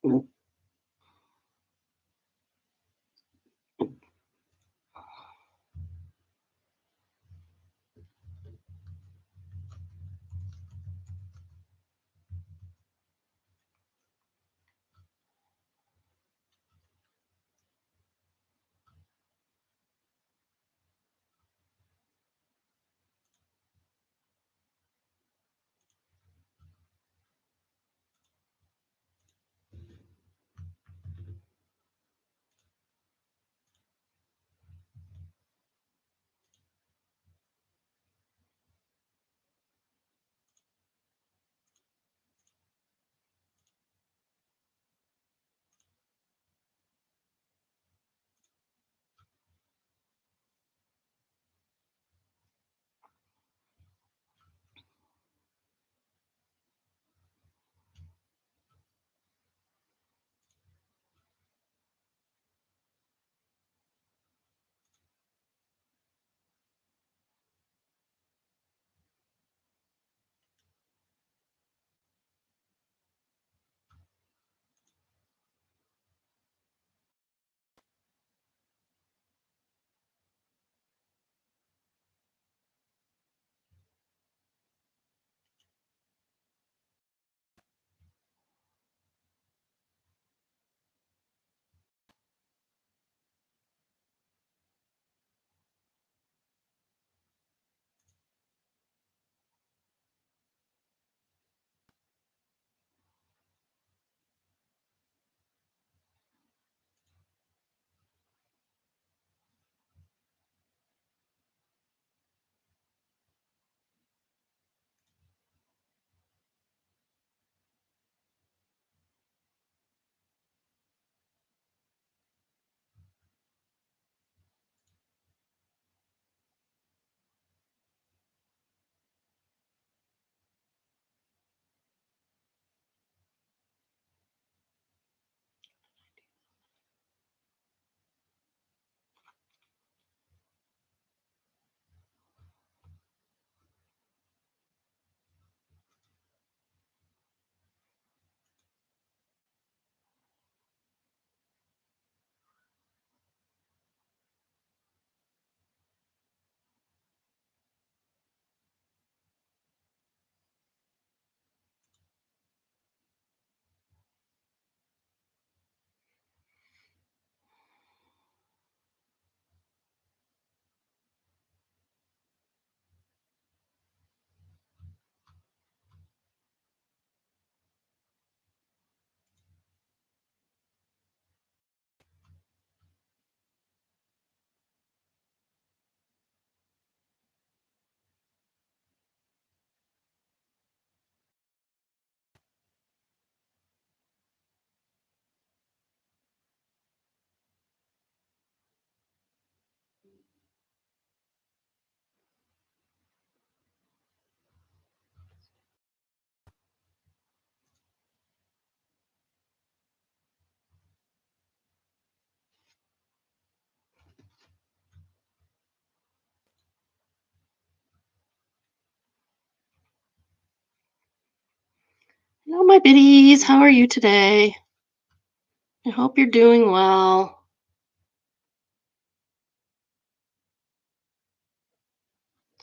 Hello, my biddies. How are you today? I hope you're doing well.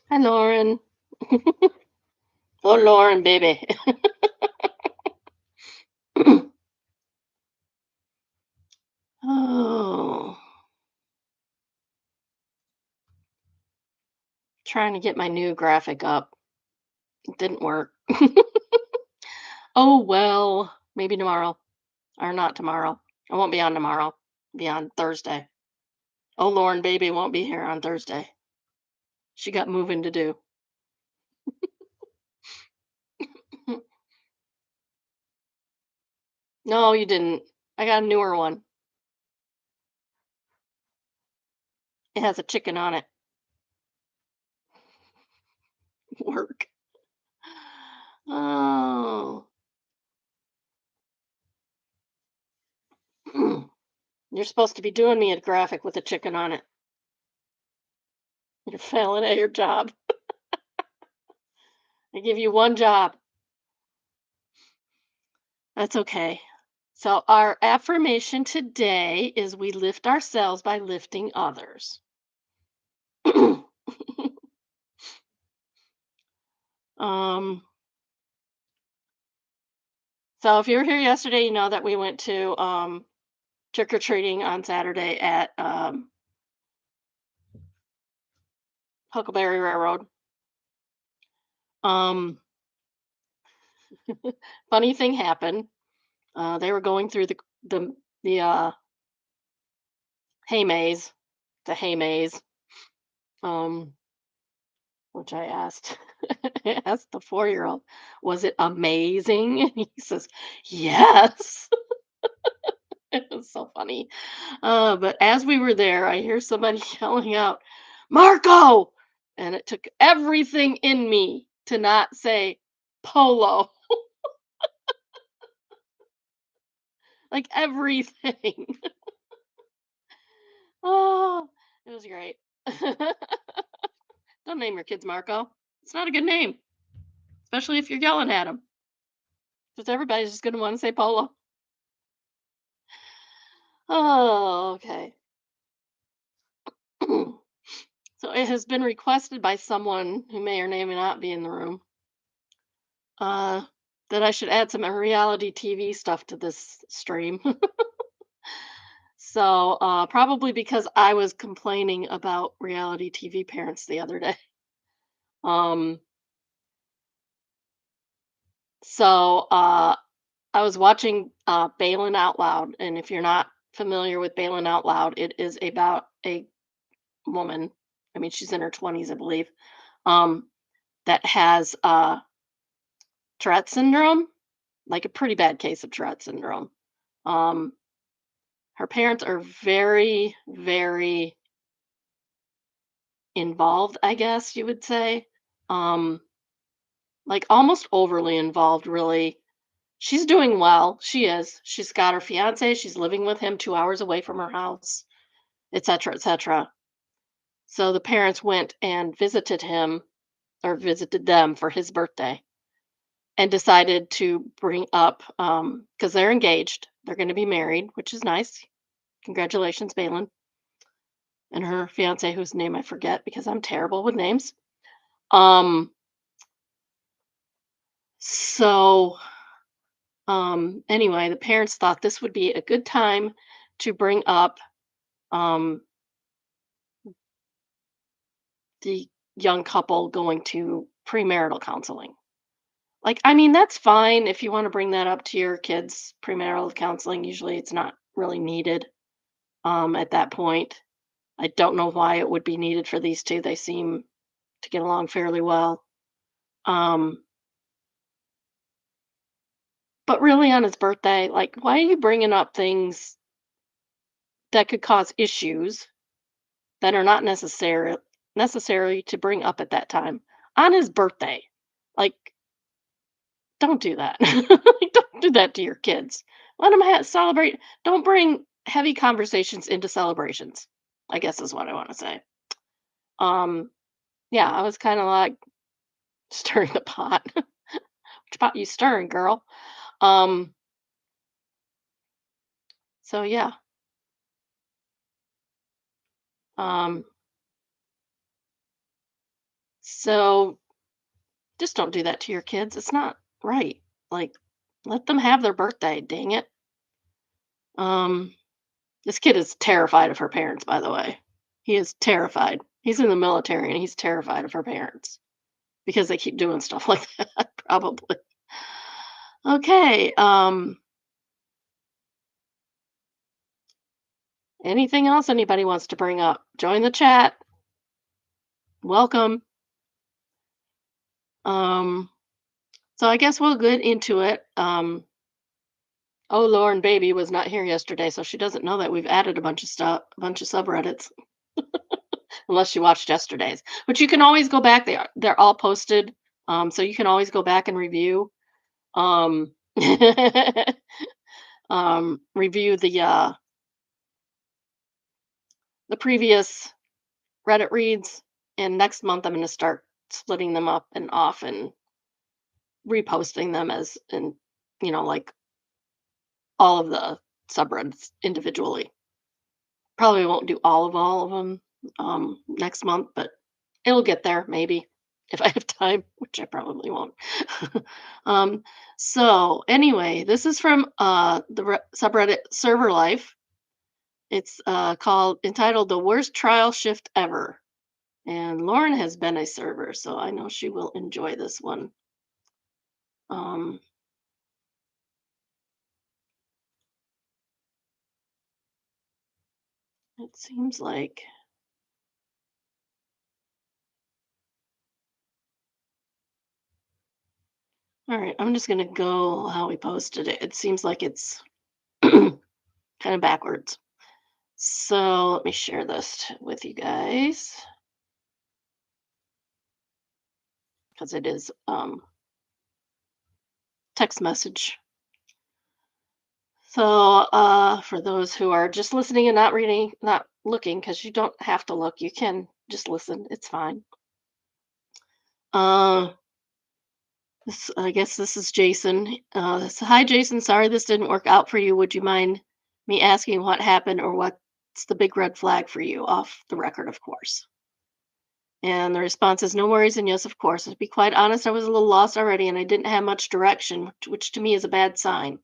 Hi, Lauren. Oh, Lauren, baby. Oh, trying to get my new graphic up. It didn't work. Oh, well, maybe tomorrow or not tomorrow. I won't be on tomorrow. Be on Thursday. Oh, Lauren, baby won't be here on Thursday. She got moving to do. No, you didn't. I got a newer one. It has a chicken on it. Work. Oh. You're supposed to be doing me a graphic with a chicken on it. You're failing at your job. I give you one job. That's okay. So, our affirmation today is we lift ourselves by lifting others. um, so, if you were here yesterday, you know that we went to trick or treating on Saturday at Huckleberry Railroad. Um, Funny thing happened. They were going through the hay maze, the hay maze. Um, which I asked I asked the 4-year-old, "Was it amazing?" And he says, "Yes." It was so funny. But as we were there, I hear somebody yelling out, "Marco!" And it took everything in me to not say polo, like everything. Oh, it was great. Don't name your kids Marco. It's not a good name, especially if you're yelling at them, because everybody's just going to want to say polo. Oh, okay. So it has been requested by someone who may or may not be in the room, uh, that I should add some reality TV stuff to this stream. So probably because I was complaining about reality TV parents the other day. Um, so I was watching Balin Out Loud, and if you're not familiar with Balin Out Loud, it is about a woman. I mean, she's in her 20s, I believe. Um, that has Tourette syndrome, like a pretty bad case of Tourette syndrome. Um, Her parents are very, very involved, I guess you would say. Um, like almost overly involved, really. She's doing well. She is. She's got her fiance. She's living with him 2 hours away from her house, etc., etc. So the parents went and visited him or visited them for his birthday and decided to bring up because they're engaged. They're going to be married, which is nice. Congratulations, Balin and her fiance, whose name I forget because I'm terrible with names. Um, so anyway, the parents thought this would be a good time to bring up um the young couple going to premarital counseling. Like, I mean, that's fine if you want to bring that up to your kids. Premarital counseling, usually it's not really needed at that point. I don't know why it would be needed for these two. They seem to get along fairly well. Um, but really, on his birthday, like, why are you bringing up things that could cause issues that are not necessary to bring up at that time on his birthday? Like, don't do that. Like, don't do that to your kids. Let them celebrate. Don't bring heavy conversations into celebrations, I guess is what I want to say. Um, yeah, I was kind of like stirring the pot. Which pot you stirring, girl? Um, so yeah. Um, so just don't do that to your kids. It's not right. Like, let them have their birthday, dang it. Um, this kid is terrified of her parents, by the way. He is terrified. He's in the military and he's terrified of her parents because they keep doing stuff like that, probably. Okay. Anything else anybody wants to bring up? Join the chat. Welcome. Um, so I guess we'll get into it. Oh, Lauren Baby was not here yesterday, so she doesn't know that we've added a bunch of stuff, a bunch of subreddits, unless she watched yesterday's. But you can always go back. They're all posted, so you can always go back and review. Um, review the previous Reddit reads, and next month I'm going to start splitting them up and off and reposting them as, and like all of the subreddits individually. Probably won't do all of them next month, but it'll get there maybe if I have time, which I probably won't. um, so anyway, this is from subreddit Server Life. It's called entitled "The Worst Trial Shift Ever," and Lauren has been a server, so I know she will enjoy this one. Um, it seems like. All right, I'm just gonna go how we posted it. It seems like it's kind of backwards. So let me share this with you guys because it is text message. So for those who are just listening and not reading, not looking, because you don't have to look, you can just listen. It's fine. Uh, I guess this is Jason. Hi, Jason. Sorry this didn't work out for you. Would you mind me asking what happened or what's the big red flag for you? Off the record, of course. And the response is no worries and yes, of course. To be quite honest, I was a little lost already and I didn't have much direction, which to me is a bad sign.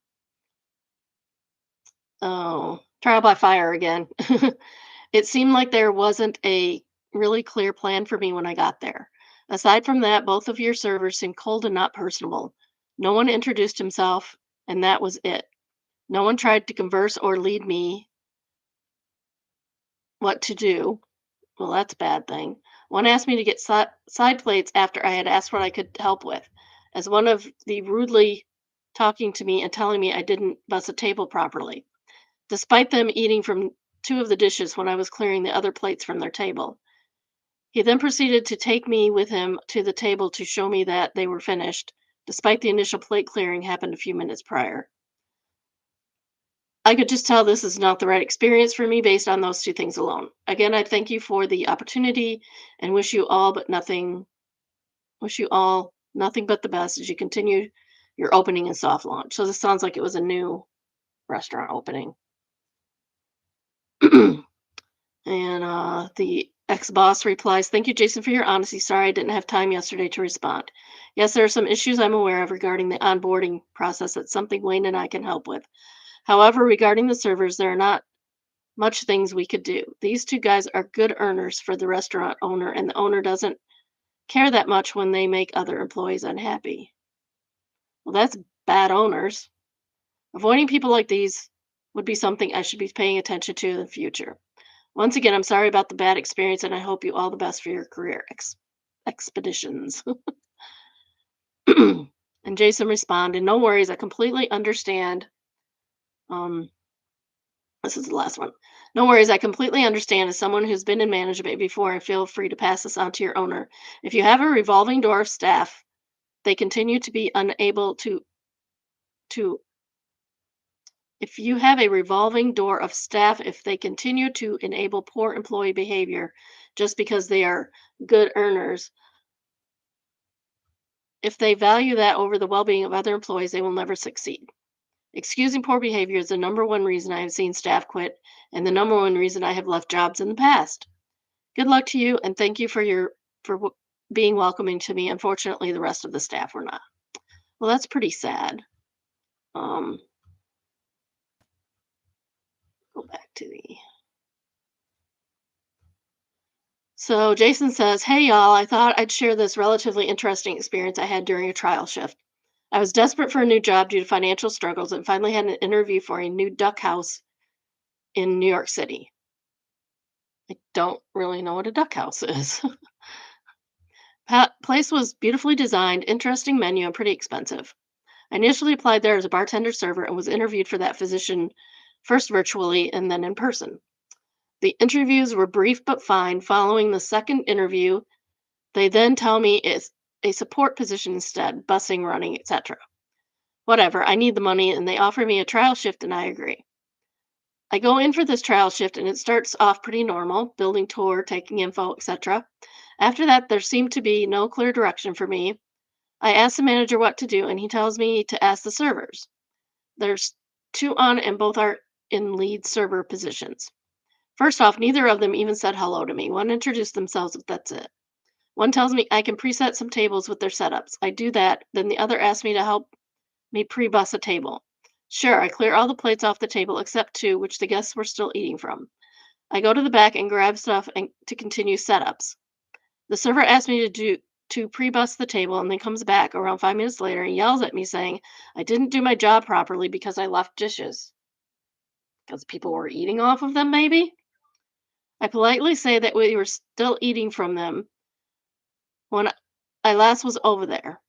Oh, trial by fire again. It seemed like there wasn't a really clear plan for me when I got there. Aside from that, both of your servers seemed cold and not personable. No one introduced himself, and that was it. No one tried to converse or lead me what to do. Well, that's a bad thing. One asked me to get side plates after I had asked what I could help with, as one of the rudely talking to me and telling me I didn't bus a table properly, despite them eating from two of the dishes when I was clearing the other plates from their table. He then proceeded to take me with him to the table to show me that they were finished, despite the initial plate clearing happened a few minutes prior. I could just tell this is not the right experience for me based on those two things alone. Again, I thank you for the opportunity and wish you all nothing but the best as you continue your opening and soft launch. So this sounds like it was a new restaurant opening. And the ex boss replies, "Thank you, Jason, for your honesty. Sorry I didn't have time yesterday to respond. Yes, there are some issues I'm aware of regarding the onboarding process. That's something Wayne and I can help with. However, regarding the servers, there are not much things we could do. These two guys are good earners for the restaurant owner, and the owner doesn't care that much when they make other employees unhappy." Well, that's bad owners. Avoiding people like these would be something I should be paying attention to in the future. Once again, I'm sorry about the bad experience, and I hope you all the best for your career expeditions. And Jason responded, "No worries, I completely understand." Um, this is the last one. "No worries, I completely understand. As someone who's been in management before, and feel free to pass this on to your owner. If you have a revolving door of staff, they continue to be unable to if you have a revolving door of staff, if they continue to enable poor employee behavior just because they are good earners, if they value that over the well being of other employees, they will never succeed. Excusing poor behavior is the number one reason I have seen staff quit and the number one reason I have left jobs in the past. Good luck to you and thank you for being welcoming to me. Unfortunately, the rest of the staff were not." Well, that's pretty sad. Um, go back to the So Jason says, "Hey y'all, I thought I'd share this relatively interesting experience I had during a trial shift. I was desperate for a new job due to financial struggles and finally had an interview for a new duck house in New York City." I don't really know what a duck house is. Place was beautifully designed, interesting menu, and pretty expensive. I initially applied there as a bartender server and was interviewed for that position first virtually and then in person. The interviews were brief but fine. Following the second interview, they then tell me it's a support position instead, busing, running, etc. Whatever, I need the money and they offer me a trial shift and I agree. I go in for this trial shift and it starts off pretty normal, building tour, taking info, etc. After that, there seemed to be no clear direction for me. I ask the manager what to do and he tells me to ask the servers. There's two on, and both are in lead server positions. First off, neither of them even said hello to me. One introduced themselves, but that's it. One tells me I can preset some tables with their setups. I do that. Then the other asks me to help me pre-bus a table. Sure, I clear all the plates off the table except two, which the guests were still eating from. I go to the back and grab stuff and to continue setups. The server asks me to pre-bus the table and then comes back around 5 minutes later and yells at me saying I didn't do my job properly because I left dishes. Because people were eating off of them, maybe? I politely say that we were still eating from them when I last was over there.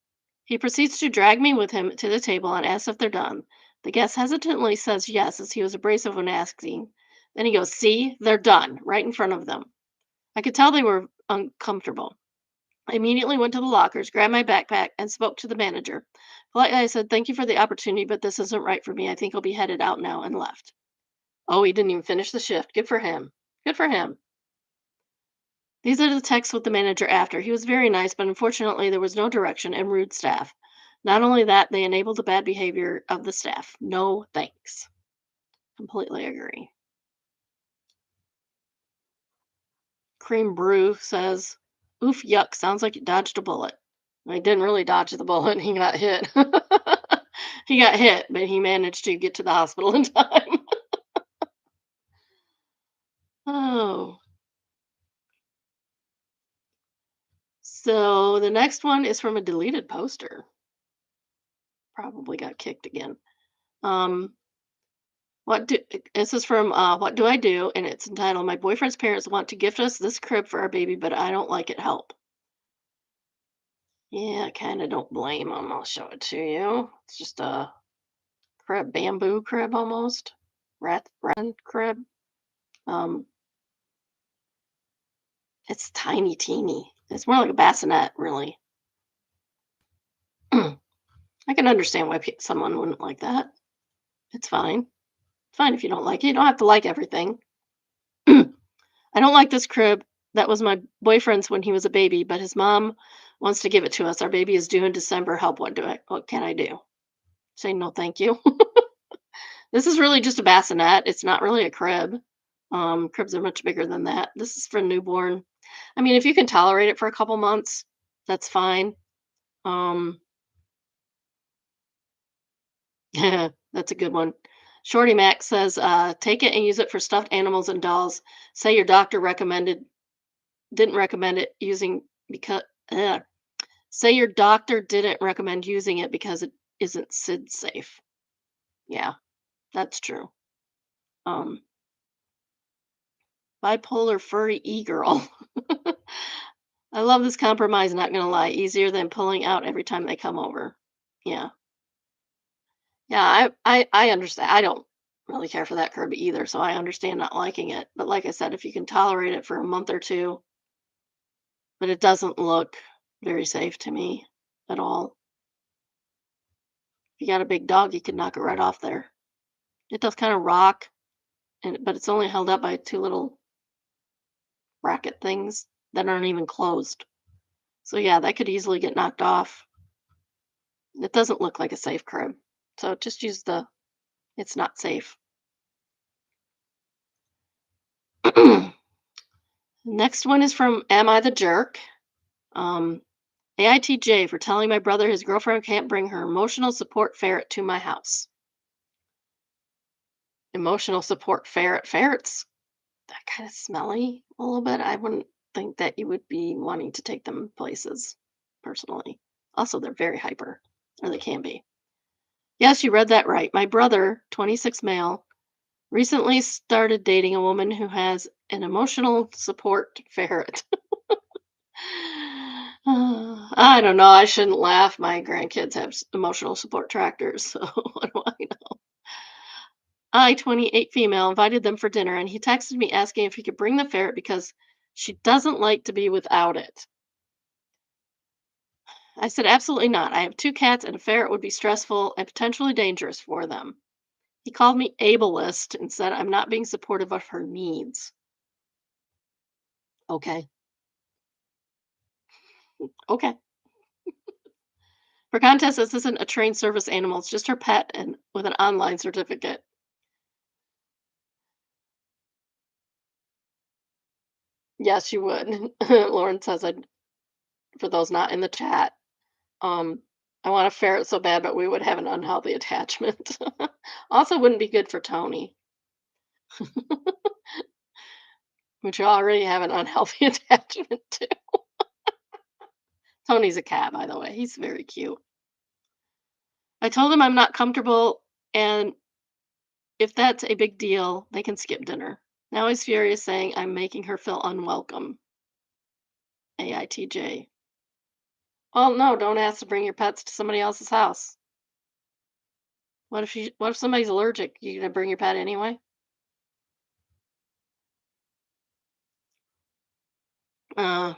He proceeds to drag me with him to the table and asks if they're done. The guest hesitantly says yes, as he was abrasive when asking. Then he goes, see, they're done, right in front of them. I could tell they were uncomfortable. I immediately went to the lockers, grabbed my backpack, and spoke to the manager. Politely, I said, thank you for the opportunity, but this isn't right for me. I think I'll be headed out now, and left. Oh, he didn't even finish the shift. Good for him. Good for him. These are the texts with the manager after. He was very nice, but unfortunately, there was no direction and rude staff. Not only that, they enabled the bad behavior of the staff. No thanks. Completely agree. Cream Brew says, oof, yuck, sounds like you dodged a bullet. Well, he didn't really dodge the bullet, he got hit. He got hit, but he managed to get to the hospital in time. Oh. So the next one is from a deleted poster. Probably got kicked again. Um, what do this is from What Do I Do? And it's entitled My Boyfriend's Parents Want to Gift Us This Crib for Our Baby, but I Don't Like It. Help. Yeah, I kind of don't blame them. I'll show it to you. It's just a crib, bamboo crib almost. Rat crib. Um, it's tiny, teeny. It's more like a bassinet, really. I can understand why someone wouldn't like that. It's fine. It's fine if you don't like it. You don't have to like everything. I don't like this crib. That was my boyfriend's when he was a baby, but his mom wants to give it to us. Our baby is due in December. Help, what can I do? Say no thank you. This is really just a bassinet. It's not really a crib. Cribs are much bigger than that. This is for newborn. I mean, if you can tolerate it for a couple months, that's fine. Um, that's a good one. Shorty Mac says, take it and use it for stuffed animals and dolls. Say your doctor didn't recommend it using because say your doctor didn't recommend using it because it isn't SID safe. Yeah, that's true. Um, bipolar furry e-girl. I love this compromise, not gonna lie. Easier than pulling out every time they come over. Yeah. Yeah, I understand. I don't really care for that curb either, so I understand not liking it. But like I said, if you can tolerate it for a month or two, but it doesn't look very safe to me at all. If you got a big dog, you could knock it right off there. It does kind of rock, but it's only held up by two little bracket things that aren't even closed. So yeah, that could easily get knocked off. It doesn't look like a safe crib. So just use the it's not safe. Next one is from Am I the Jerk? Um, AITJ for telling my brother his girlfriend can't bring her emotional support ferret to my house. Emotional support ferret. Ferrets, that kind of smelly a little bit. I wouldn't think that you would be wanting to take them places personally. Also, they're very hyper, or they can be. Yes, you read that right. My brother, 26 male, recently started dating a woman who has an emotional support ferret. I don't know. I shouldn't laugh. My grandkids have emotional support tractors, so what do I know? I, 28 female, invited them for dinner, and he texted me asking if he could bring the ferret because she doesn't like to be without it. I said, absolutely not. I have two cats, and a ferret would be stressful and potentially dangerous for them. He called me ableist and said I'm not being supportive of her needs. Okay. Okay. For contests, this isn't a trained service animal. It's just her pet and with an online certificate. Yes, you would. Lauren says, for those not in the chat, um, I want a ferret so bad, but we would have an unhealthy attachment. Also, wouldn't be good for Tony, which you already have an unhealthy attachment to. Tony's a cat, by the way. He's very cute. I told him I'm not comfortable, and if that's a big deal, they can skip dinner. Now he's furious, saying I'm making her feel unwelcome. AITJ. Well, no, don't ask to bring your pets to somebody else's house. What if somebody's allergic? You gonna bring your pet anyway? Uh,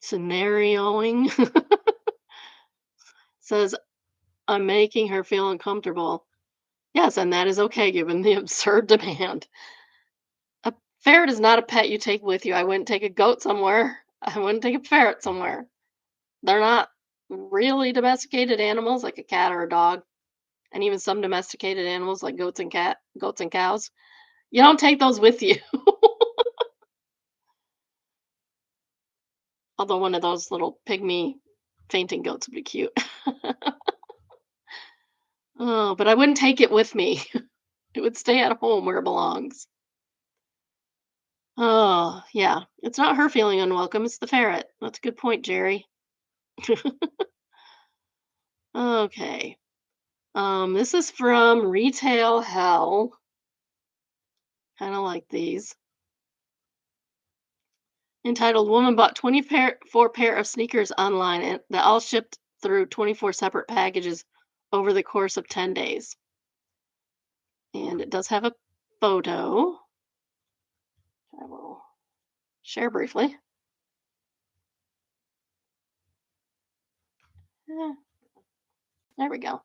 Scenarioing says I'm making her feel uncomfortable. Yes, and that is okay given the absurd demand. A ferret is not a pet you take with you. I wouldn't take a goat somewhere. I wouldn't take a ferret somewhere. They're not really domesticated animals like a cat or a dog, and even some domesticated animals like goats and cows. You don't take those with you. Although one of those little pygmy fainting goats would be cute. Oh, but I wouldn't take it with me. It would stay at home where it belongs. Oh, yeah. It's not her feeling unwelcome, it's the ferret. That's a good point, Jerry. Okay. This is from Retail Hell. Kind of like these. Entitled Woman Bought 24 pair of sneakers online and that all shipped through 24 separate packages over the course of 10 days. And it does have a photo. I will share briefly. Eh, there we go.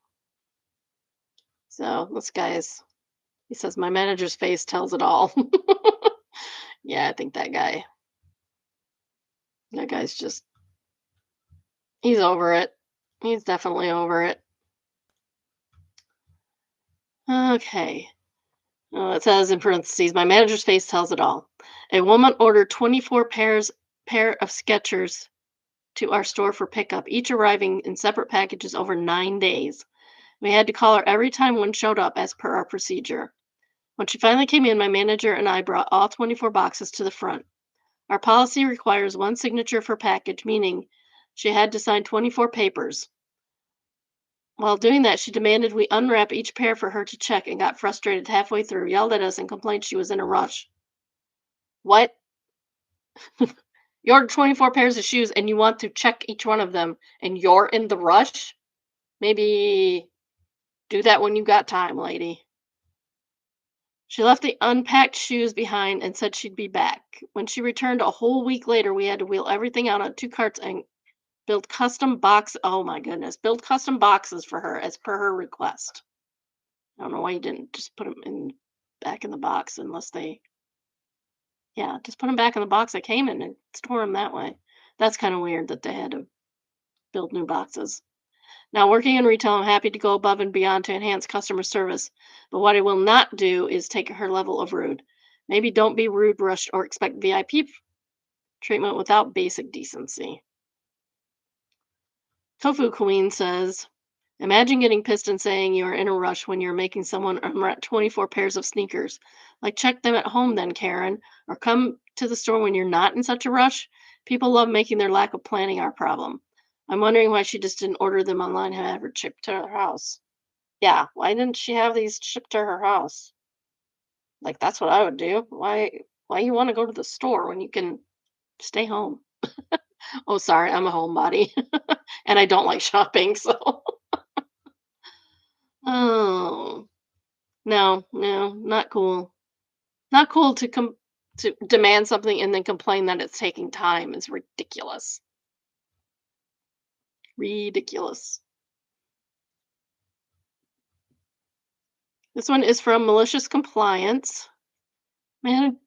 So this he says, my manager's face tells it all. Yeah, I think that guy's just, he's over it. He's definitely over it. Okay. It says in parentheses, my manager's face tells it all. A woman ordered 24 pair of Skechers to our store for pickup, each arriving in separate packages over 9 days. We had to call her every time one showed up as per our procedure. When she finally came in, my manager and I brought all 24 boxes to the front. Our policy requires one signature per package, meaning she had to sign 24 papers. While doing that, she demanded we unwrap each pair for her to check and got frustrated halfway through, yelled at us, and complained she was in a rush. What? You ordered 24 pairs of shoes and you want to check each one of them and you're in the rush? Maybe do that when you got time, lady. She left the unpacked shoes behind and said she'd be back. When she returned a whole week later, we had to wheel everything out on two carts and build custom boxes for her as per her request. I don't know why you didn't just put them back in the box unless just put them back in the box they came in and store them that way. That's kind of weird that they had to build new boxes. Now, working in retail, I'm happy to go above and beyond to enhance customer service, but what I will not do is take her level of rude. Maybe don't be rude, rushed, or expect VIP treatment without basic decency. Tofu Queen says, imagine getting pissed and saying you are in a rush when you're making someone unwrap 24 pairs of sneakers. Like, check them at home then, Karen, or come to the store when you're not in such a rush. People love making their lack of planning our problem. I'm wondering why she just didn't order them online and have it shipped to her house. Yeah, why didn't she have these shipped to her house? Like, that's what I would do. Why you want to go to the store when you can stay home? Oh, sorry, I'm a homebody and I don't like shopping, so oh, no, no, not cool. Not cool to demand something and then complain that it's taking time is ridiculous. Ridiculous. This one is from Malicious Compliance. Man,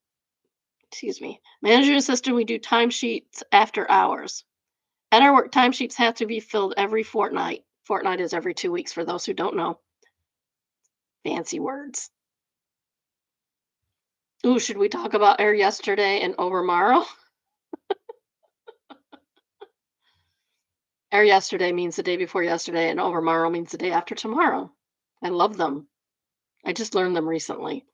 excuse me. Manager insisted we do timesheets after hours. At our work, timesheets have to be filled every fortnight. Fortnight is every 2 weeks for those who don't know. Fancy words. Ooh, should we talk about Air yesterday and overmorrow? Air yesterday means the day before yesterday, and overmorrow means the day after tomorrow. I love them. I just learned them recently.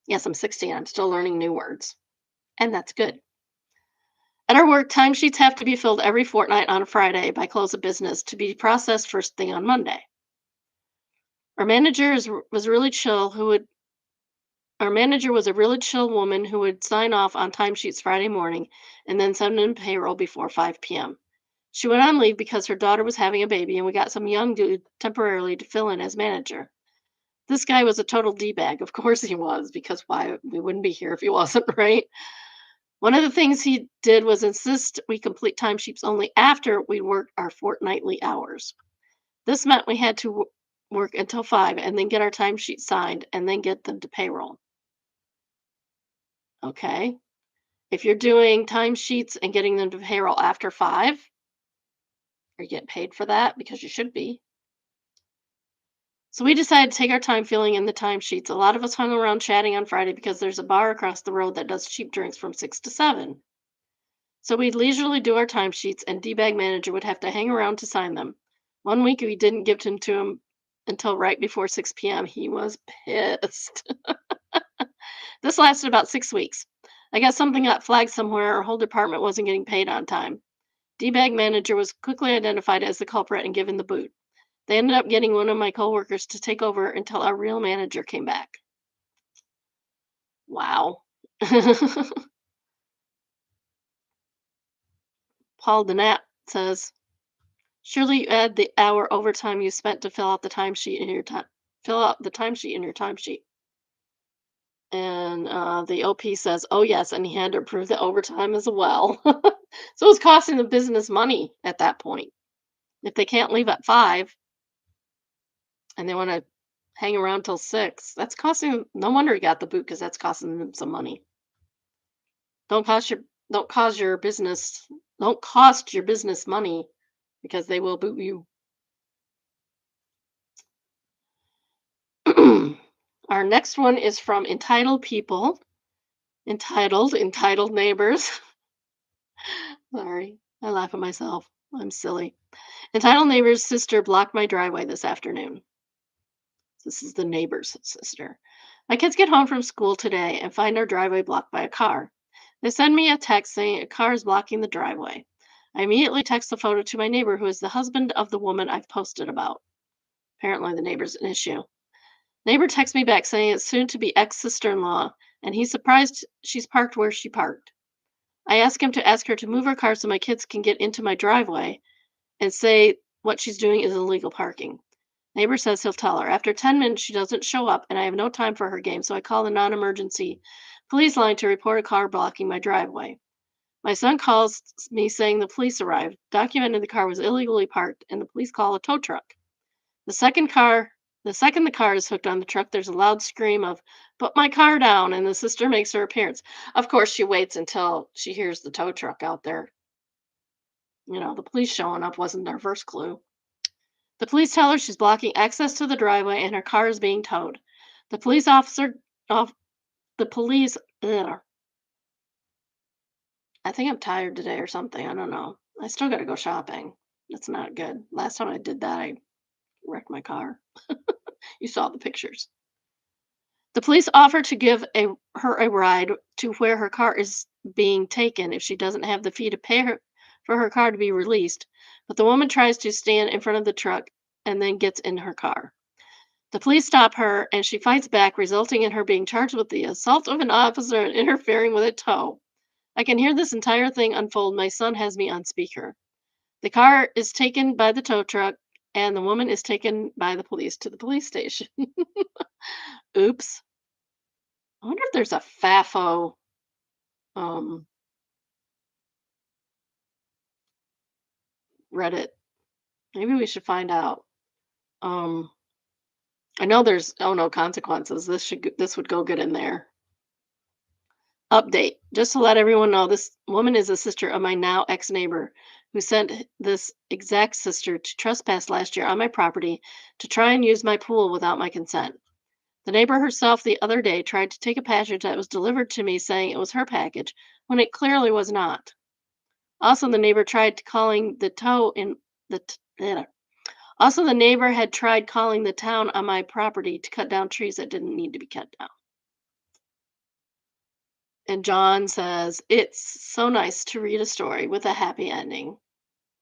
Yes, I'm 16. I'm still learning new words, and that's good. At our work, timesheets have to be filled every fortnight on a Friday by close of business to be processed first thing on Monday. Our manager was really chill. Our manager was a really chill woman who would sign off on timesheets Friday morning and then send in payroll before 5 p.m. She went on leave because her daughter was having a baby, and we got some young dude temporarily to fill in as manager. This guy was a total D-bag. Of course he was, because why we wouldn't be here if he wasn't, right? One of the things he did was insist we complete timesheets only after we worked our fortnightly hours. This meant we had to work until 5 and then get our timesheets signed and then get them to payroll. Okay. If you're doing timesheets and getting them to payroll after 5, are you getting paid for that? Because you should be. So we decided to take our time filling in the timesheets. A lot of us hung around chatting on Friday because there's a bar across the road that does cheap drinks from 6 to 7. So we'd leisurely do our timesheets, and D-bag manager would have to hang around to sign them. One week we didn't give them to him until right before 6 p.m. He was pissed. This lasted about 6 weeks. I guess something got flagged somewhere. Our whole department wasn't getting paid on time. D-bag manager was quickly identified as the culprit and given the boot. They ended up getting one of my coworkers to take over until our real manager came back. Wow. Paul Donat says, surely you add the hour overtime you spent to fill out the timesheet in your time. Fill out the timesheet in your timesheet. And the OP says, oh, yes, and he had to approve the overtime as well. So it's costing the business money at that point. If they can't leave at 5 and they want to hang around till 6, that's costing, no wonder he got the boot, because that's costing them some money. Don't cost your don't cause your business don't cost your business money, because they will boot you. Our next one is from entitled people. Entitled neighbors. Sorry, I laugh at myself. I'm silly. Entitled neighbor's sister blocked my driveway this afternoon. This is the neighbor's sister. My kids get home from school today and find our driveway blocked by a car. They send me a text saying a car is blocking the driveway. I immediately text the photo to my neighbor, who is the husband of the woman I've posted about. Apparently, the neighbor's an issue. Neighbor texts me back saying it's soon to be ex sister in law, and he's surprised she's parked where she parked. I ask him to ask her to move her car so my kids can get into my driveway, and say what she's doing is illegal parking. Neighbor says he'll tell her. After 10 minutes, she doesn't show up, and I have no time for her game, so I call the non emergency police line to report a car blocking my driveway. My son calls me saying the police arrived, documented the car was illegally parked, and the police call a tow truck. The second car the second the car is hooked on the truck, there's a loud scream of "Put my car down," and the sister makes her appearance. Of course, she waits until she hears the tow truck out there. The police showing up wasn't our first clue. The police tell her she's blocking access to the driveway and her car is being towed. The police officer off the police ugh, I think I'm tired today or something. I don't know. I still got to go shopping. That's not good. Last time I did that, I wrecked my car. You saw the pictures. The police offer to give her a ride to where her car is being taken if she doesn't have the fee to pay her for her car to be released. But the woman tries to stand in front of the truck and then gets in her car. The police stop her and she fights back, resulting in her being charged with the assault of an officer and interfering with a tow. I can hear this entire thing unfold. My son has me on speaker. The car is taken by the tow truck, and the woman is taken by the police to the police station. Oops. I wonder if there's a FAFO um, Reddit. Maybe we should find out. Um, I know there's oh no consequences. This would go good in there. Update. Just to let everyone know, this woman is a sister of my now ex neighbor. who sent this exact sister to trespass last year on my property to try and use my pool without my consent. The neighbor herself the other day tried to take a package that was delivered to me saying it was her package when it clearly was not. Also, the neighbor tried calling the tow in the t- eh, also the neighbor had tried calling the town on my property to cut down trees that didn't need to be cut down. And John says, "It's so nice to read a story with a happy ending."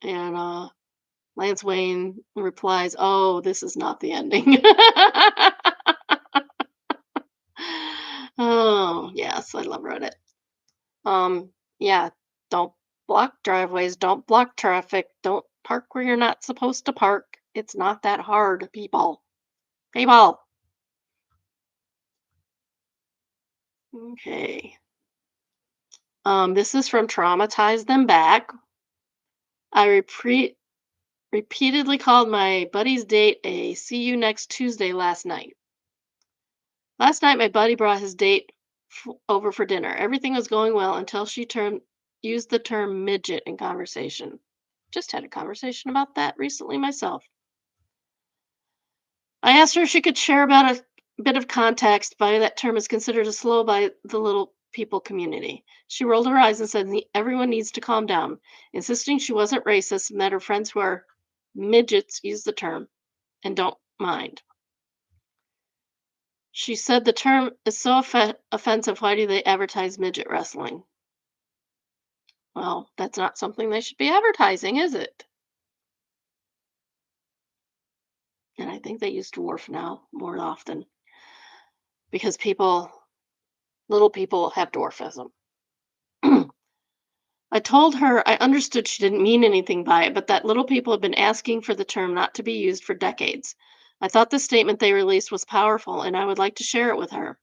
And Lance Wayne replies, "Oh, this is not the ending." Oh, yes, I love Reddit. Yeah, don't block driveways, don't block traffic, don't park where you're not supposed to park. It's not that hard, people. People. Okay. This is from Traumatize Them Back. I repeatedly called my buddy's date a see you next Tuesday last night. Last night, my buddy brought his date over for dinner. Everything was going well until used the term midget in conversation. Just had a conversation about that recently myself. I asked her if she could share about a bit of context why that term is considered a slow by the little people community. She rolled her eyes and said everyone needs to calm down, insisting she wasn't racist and that her friends who are midgets use the term and don't mind. She said the term is so offensive. Why do they advertise midget wrestling? Well, that's not something they should be advertising, is it? And I think they use dwarf now more often because little people have dwarfism. I told her I understood she didn't mean anything by it, but that little people have been asking for the term not to be used for decades. I thought the statement they released was powerful, and I would like to share it with her.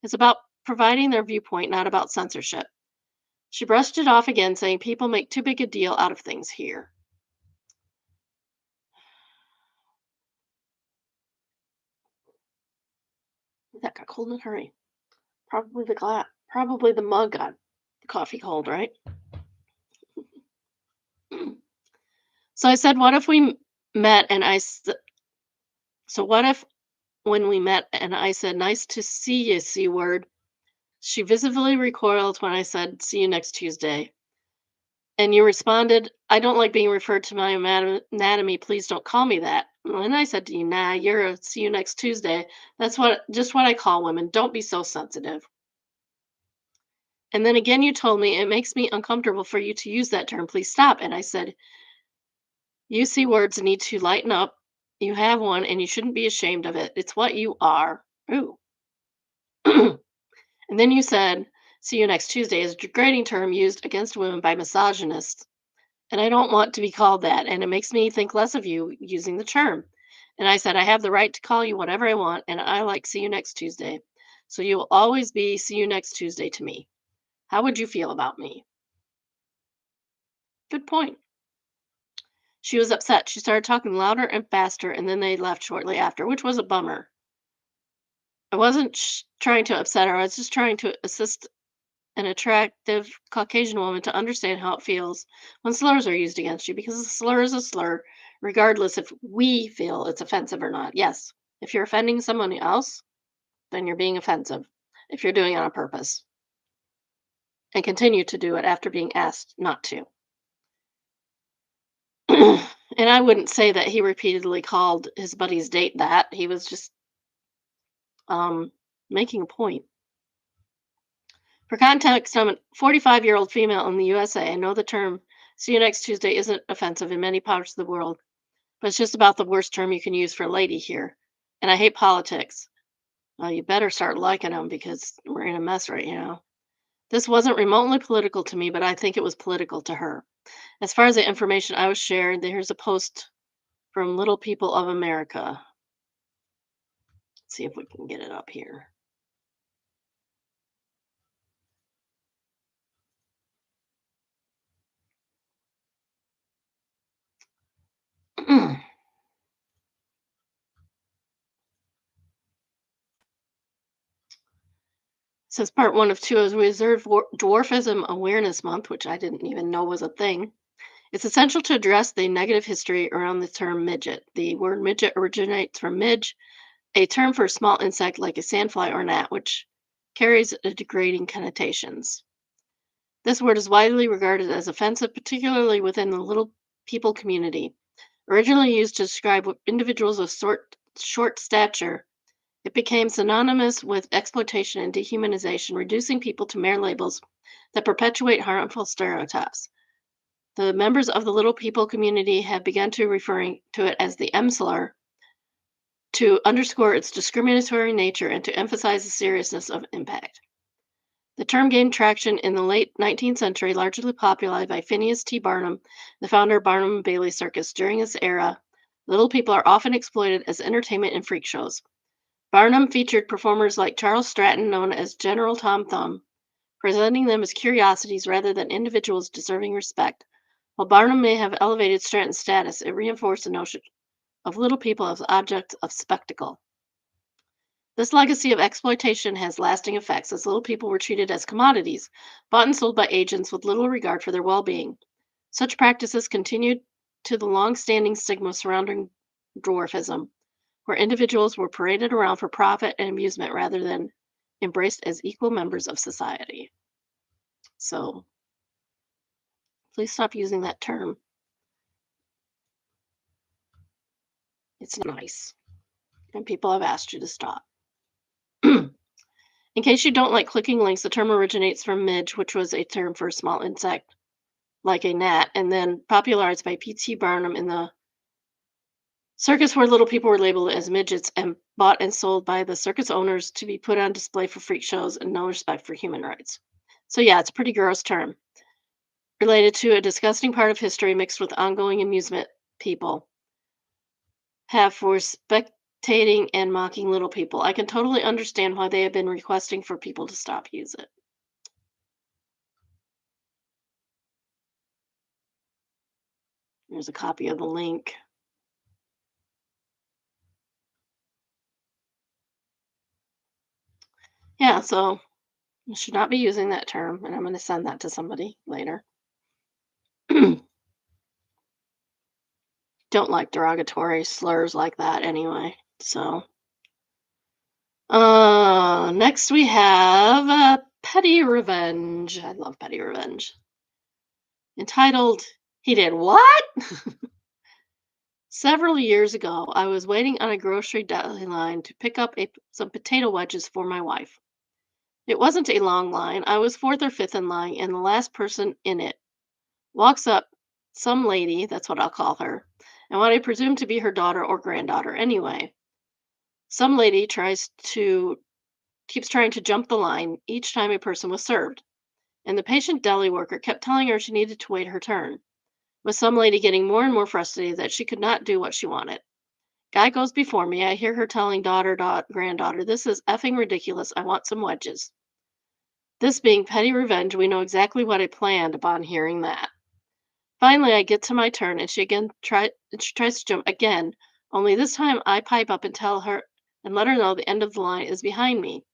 It's about providing their viewpoint, not about censorship. She brushed it off again, saying people make too big a deal out of things here. That got cold in a hurry. Probably the glass, probably the mug got the coffee cold, right? So I said, "What if met and so what if when we met and I said, 'Nice to see you, C word.'" She visibly recoiled when I said, "See you next Tuesday." And you responded, "I don't like being referred to my anatomy. Please don't call me that." And I said to you, "Nah, you're a see you next Tuesday. That's just what I call women. Don't be so sensitive." And then again, you told me, "It makes me uncomfortable for you to use that term. Please stop." And I said, "You see words need to lighten up. You have one and you shouldn't be ashamed of it. It's what you are." Ooh. And then you said, "See you next Tuesday" is a degrading term used against women by misogynists. And I don't want to be called that. And it makes me think less of you using the term. And I said, "I have the right to call you whatever I want. And I like see you next Tuesday. So you will always be see you next Tuesday to me. How would you feel about me?" Good point. She was upset. She started talking louder and faster. And then they left shortly after, which was a bummer. I wasn't trying to upset her. I was just trying to assist an attractive Caucasian woman to understand how it feels when slurs are used against you because a slur is a slur, regardless if we feel it's offensive or not. Yes, if you're offending someone else, then you're being offensive if you're doing it on purpose and continue to do it after being asked not to. And I wouldn't say that he repeatedly called his buddy's date that. He was just um, making a point. For context, I'm a 45-year-old female in the USA. I know the term "see you next Tuesday" isn't offensive in many parts of the world, but it's just about the worst term you can use for a lady here. And I hate politics. Well, you better start liking them because we're in a mess right now. This wasn't remotely political to me, but I think it was political to her. As far as the information I was shared, here's a post from Little People of America. Let's see if we can get it up here. Says part one of two is Reserve Dwarfism Awareness Month, which I didn't even know was a thing. It's essential to address the negative history around the term midget. The word midget originates from midge, a term for a small insect like a sandfly or gnat, which carries a degrading connotations. This word is widely regarded as offensive, particularly within the little people community. Originally used to describe individuals of short stature, it became synonymous with exploitation and dehumanization, reducing people to mere labels that perpetuate harmful stereotypes. The members of the little people community have begun to referring to it as the M slur to underscore its discriminatory nature and to emphasize the seriousness of impact. The term gained traction in the late 19th century, largely popularized by Phineas T. Barnum, the founder of Barnum and Bailey Circus. During this era, little people are often exploited as entertainment and freak shows. Barnum featured performers like Charles Stratton, known as General Tom Thumb, presenting them as curiosities rather than individuals deserving respect. While Barnum may have elevated Stratton's status, it reinforced the notion of little people as objects of spectacle. This legacy of exploitation has lasting effects as little people were treated as commodities, bought and sold by agents with little regard for their well being. Such practices continued to the long standing stigma surrounding dwarfism, where individuals were paraded around for profit and amusement rather than embraced as equal members of society. So please stop using that term. It's not nice. And people have asked you to stop. In case you don't like clicking links, the term originates from midge, which was a term for a small insect like a gnat, and then popularized by P.T. Barnum in the circus, where little people were labeled as midgets and bought and sold by the circus owners to be put on display for freak shows and no respect for human rights. So, yeah, it's a pretty gross term related to a disgusting part of history mixed with ongoing amusement people have for spectating and mocking little people. I can totally understand why they have been requesting for people to stop use it. Here's a copy of the link. Yeah, so you should not be using that term, and I'm going to send that to somebody later. Don't like derogatory slurs like that anyway. So, next we have Petty Revenge. I love Petty Revenge. Entitled, He Did What? Several years ago, I was waiting on a grocery deli line to pick up some potato wedges for my wife. It wasn't a long line. I was fourth or fifth in line, and the last person in it walks up some lady, that's what I'll call her, and what I presume to be her daughter or granddaughter anyway. Some lady keeps trying to jump the line each time a person was served, and the patient deli worker kept telling her she needed to wait her turn, with some lady getting more and more frustrated that she could not do what she wanted. Guy goes before me. I hear her telling granddaughter, "This is effing ridiculous. I want some wedges." This being petty revenge, we know exactly what I planned upon hearing that. Finally, I get to my turn, and she tries to jump again. Only this time, I pipe up and tell her and let her know the end of the line is behind me.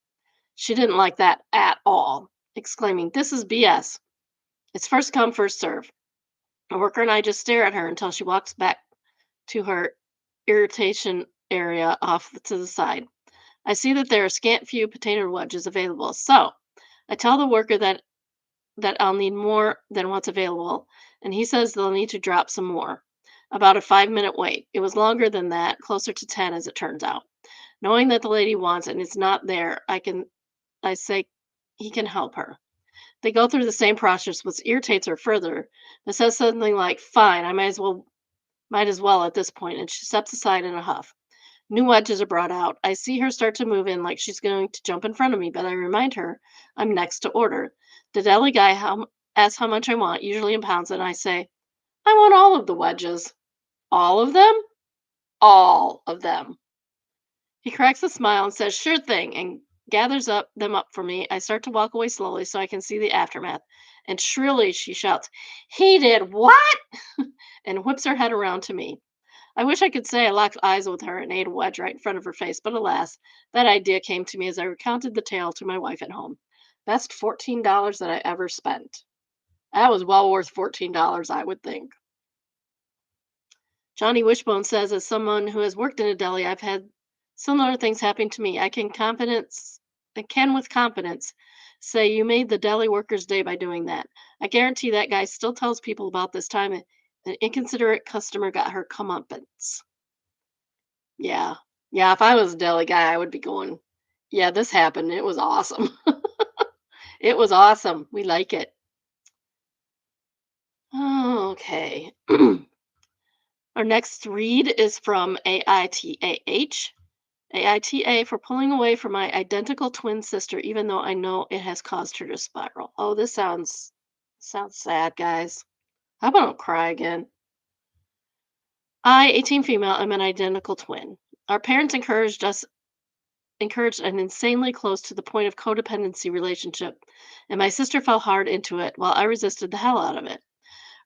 She didn't like that at all, exclaiming, "This is BS. It's first come, first serve." The worker and I just stare at her until she walks back to her irritation area off to the side. I see that there are scant few potato wedges available, so I tell the worker that I'll need more than what's available, and he says they'll need to drop some more. About a 5-minute wait. It was longer than that, closer to 10 as it turns out. Knowing that the lady wants it and it's not there, I say he can help her. They go through the same process, which irritates her further, but says something like, "Fine, I might as well at this point," and she steps aside in a huff. New wedges are brought out. I see her start to move in like she's going to jump in front of me, but I remind her I'm next to order. The deli guy asks how much I want, usually in pounds, and I say, "I want all of the wedges." "All of them?" "All of them." He cracks a smile and says, "Sure thing," and gathers them up for me. I start to walk away slowly so I can see the aftermath. And shrilly she shouts, "He did what?" and whips her head around to me. I wish I could say I locked eyes with her and ate a wedge right in front of her face, but alas, that idea came to me as I recounted the tale to my wife at home. Best $14 that I ever spent. That was well worth $14, I would think. Johnny Wishbone says, as someone who has worked in a deli, I've had similar things happen to me. I can with confidence say you made the deli worker's day by doing that. I guarantee that guy still tells people about this time an inconsiderate customer got her comeuppance. Yeah. Yeah, if I was a deli guy, I would be going, yeah, this happened. It was awesome. It was awesome. We like it. Oh, okay. Our next read is from AITAH. AITA for pulling away from my identical twin sister, even though I know it has caused her to spiral. Oh, this sounds sad, guys. How about I don't cry again? I, 18 female, am an identical twin. Our parents encouraged an insanely close to the point of codependency relationship, and my sister fell hard into it while I resisted the hell out of it.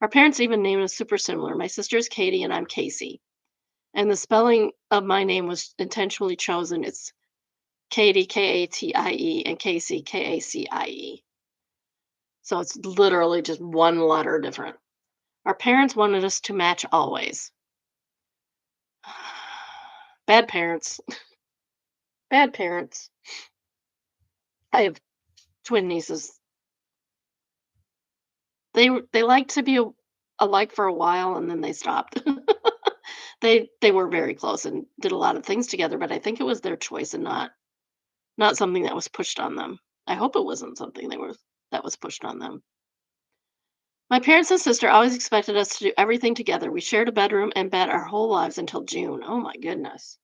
Our parents even named us super similar. My sister is Katie and I'm Casey. And the spelling of my name was intentionally chosen. It's Katie, Katie, and Casey, Kacie. So it's literally just one letter different. Our parents wanted us to match always. Bad parents. Bad parents. I have twin nieces. They liked to be alike for a while and then they stopped. They were very close and did a lot of things together, but I think it was their choice and not something that was pushed on them. I hope it wasn't something that was pushed on them. My parents and sister always expected us to do everything together. We shared a bedroom and bed our whole lives until June. Oh my goodness.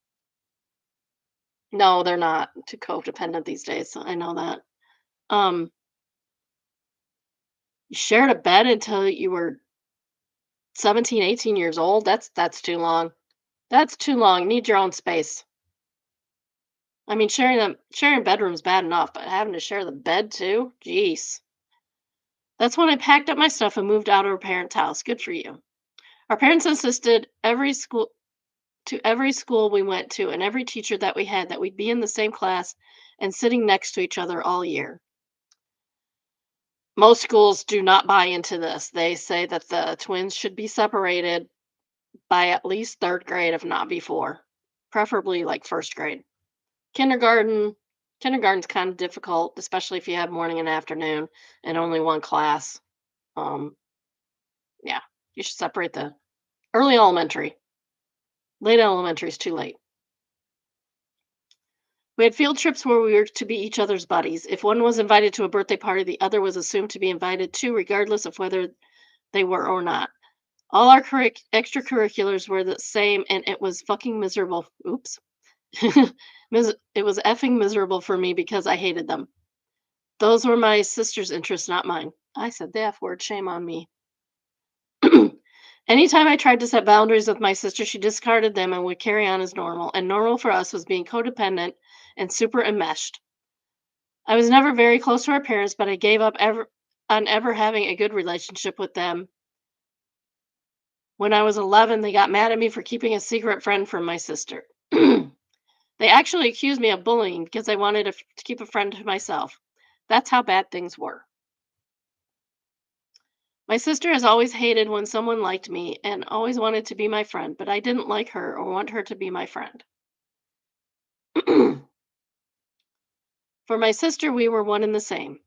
No, they're not too codependent these days. So I know that. Um, you shared a bed until you were 17, 18 years old. That's too long. That's too long. You need your own space. I mean, sharing bedrooms bad enough, but having to share the bed too? Jeez. That's when I packed up my stuff and moved out of our parents' house. Good for you. Our parents insisted every school we went to and every teacher that we had that we'd be in the same class and sitting next to each other all year. Most schools do not buy into this. They say that the twins should be separated by at least third grade, if not before, preferably like first grade. Kindergarten, kindergarten's kind of difficult, especially if you have morning and afternoon and only one class. Um, yeah, you should separate the early elementary. Late elementary is too late. We had field trips where we were to be each other's buddies. If one was invited to a birthday party, the other was assumed to be invited too, regardless of whether they were or not. All our extracurriculars were the same, and it was fucking miserable. Oops. It was effing miserable for me because I hated them. Those were my sister's interests, not mine. I said the F word. Shame on me. Anytime I tried to set boundaries with my sister, she discarded them and would carry on as normal. And normal for us was being codependent and super enmeshed. I was never very close to our parents, but I gave up on ever having a good relationship with them. When I was 11, they got mad at me for keeping a secret friend from my sister. They actually accused me of bullying because I wanted to keep a friend to myself. That's how bad things were. My sister has always hated when someone liked me and always wanted to be my friend, but I didn't like her or want her to be my friend. For my sister, we were one and the same.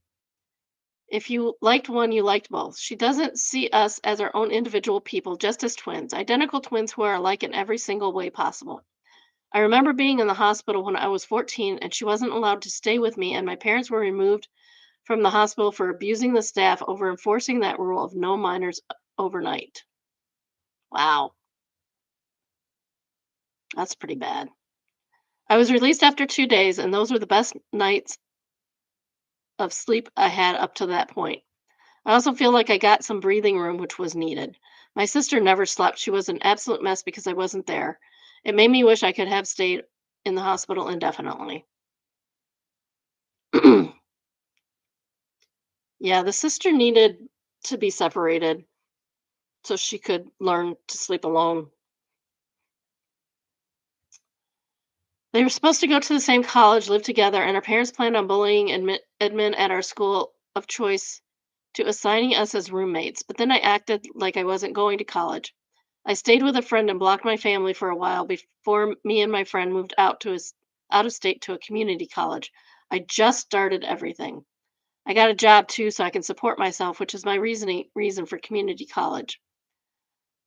If you liked one, you liked both. She doesn't see us as our own individual people, just as twins, identical twins who are alike in every single way possible. I remember being in the hospital when I was 14 and she wasn't allowed to stay with me, and my parents were removed from the hospital for abusing the staff over enforcing that rule of no minors overnight. Wow, that's pretty bad. I was released after 2 days, and those were the best nights of sleep I had up to that point. I also feel like I got some breathing room, which was needed. My sister never slept. She was an absolute mess because I wasn't there. It made me wish I could have stayed in the hospital indefinitely. Yeah, the sister needed to be separated so she could learn to sleep alone. They were supposed to go to the same college, live together, and our parents planned on bullying admin at our school of choice to assigning us as roommates. But then I acted like I wasn't going to college. I stayed with a friend and blocked my family for a while before me and my friend moved out of state to a community college. I just started everything. I got a job too so I can support myself, which is my reason for community college.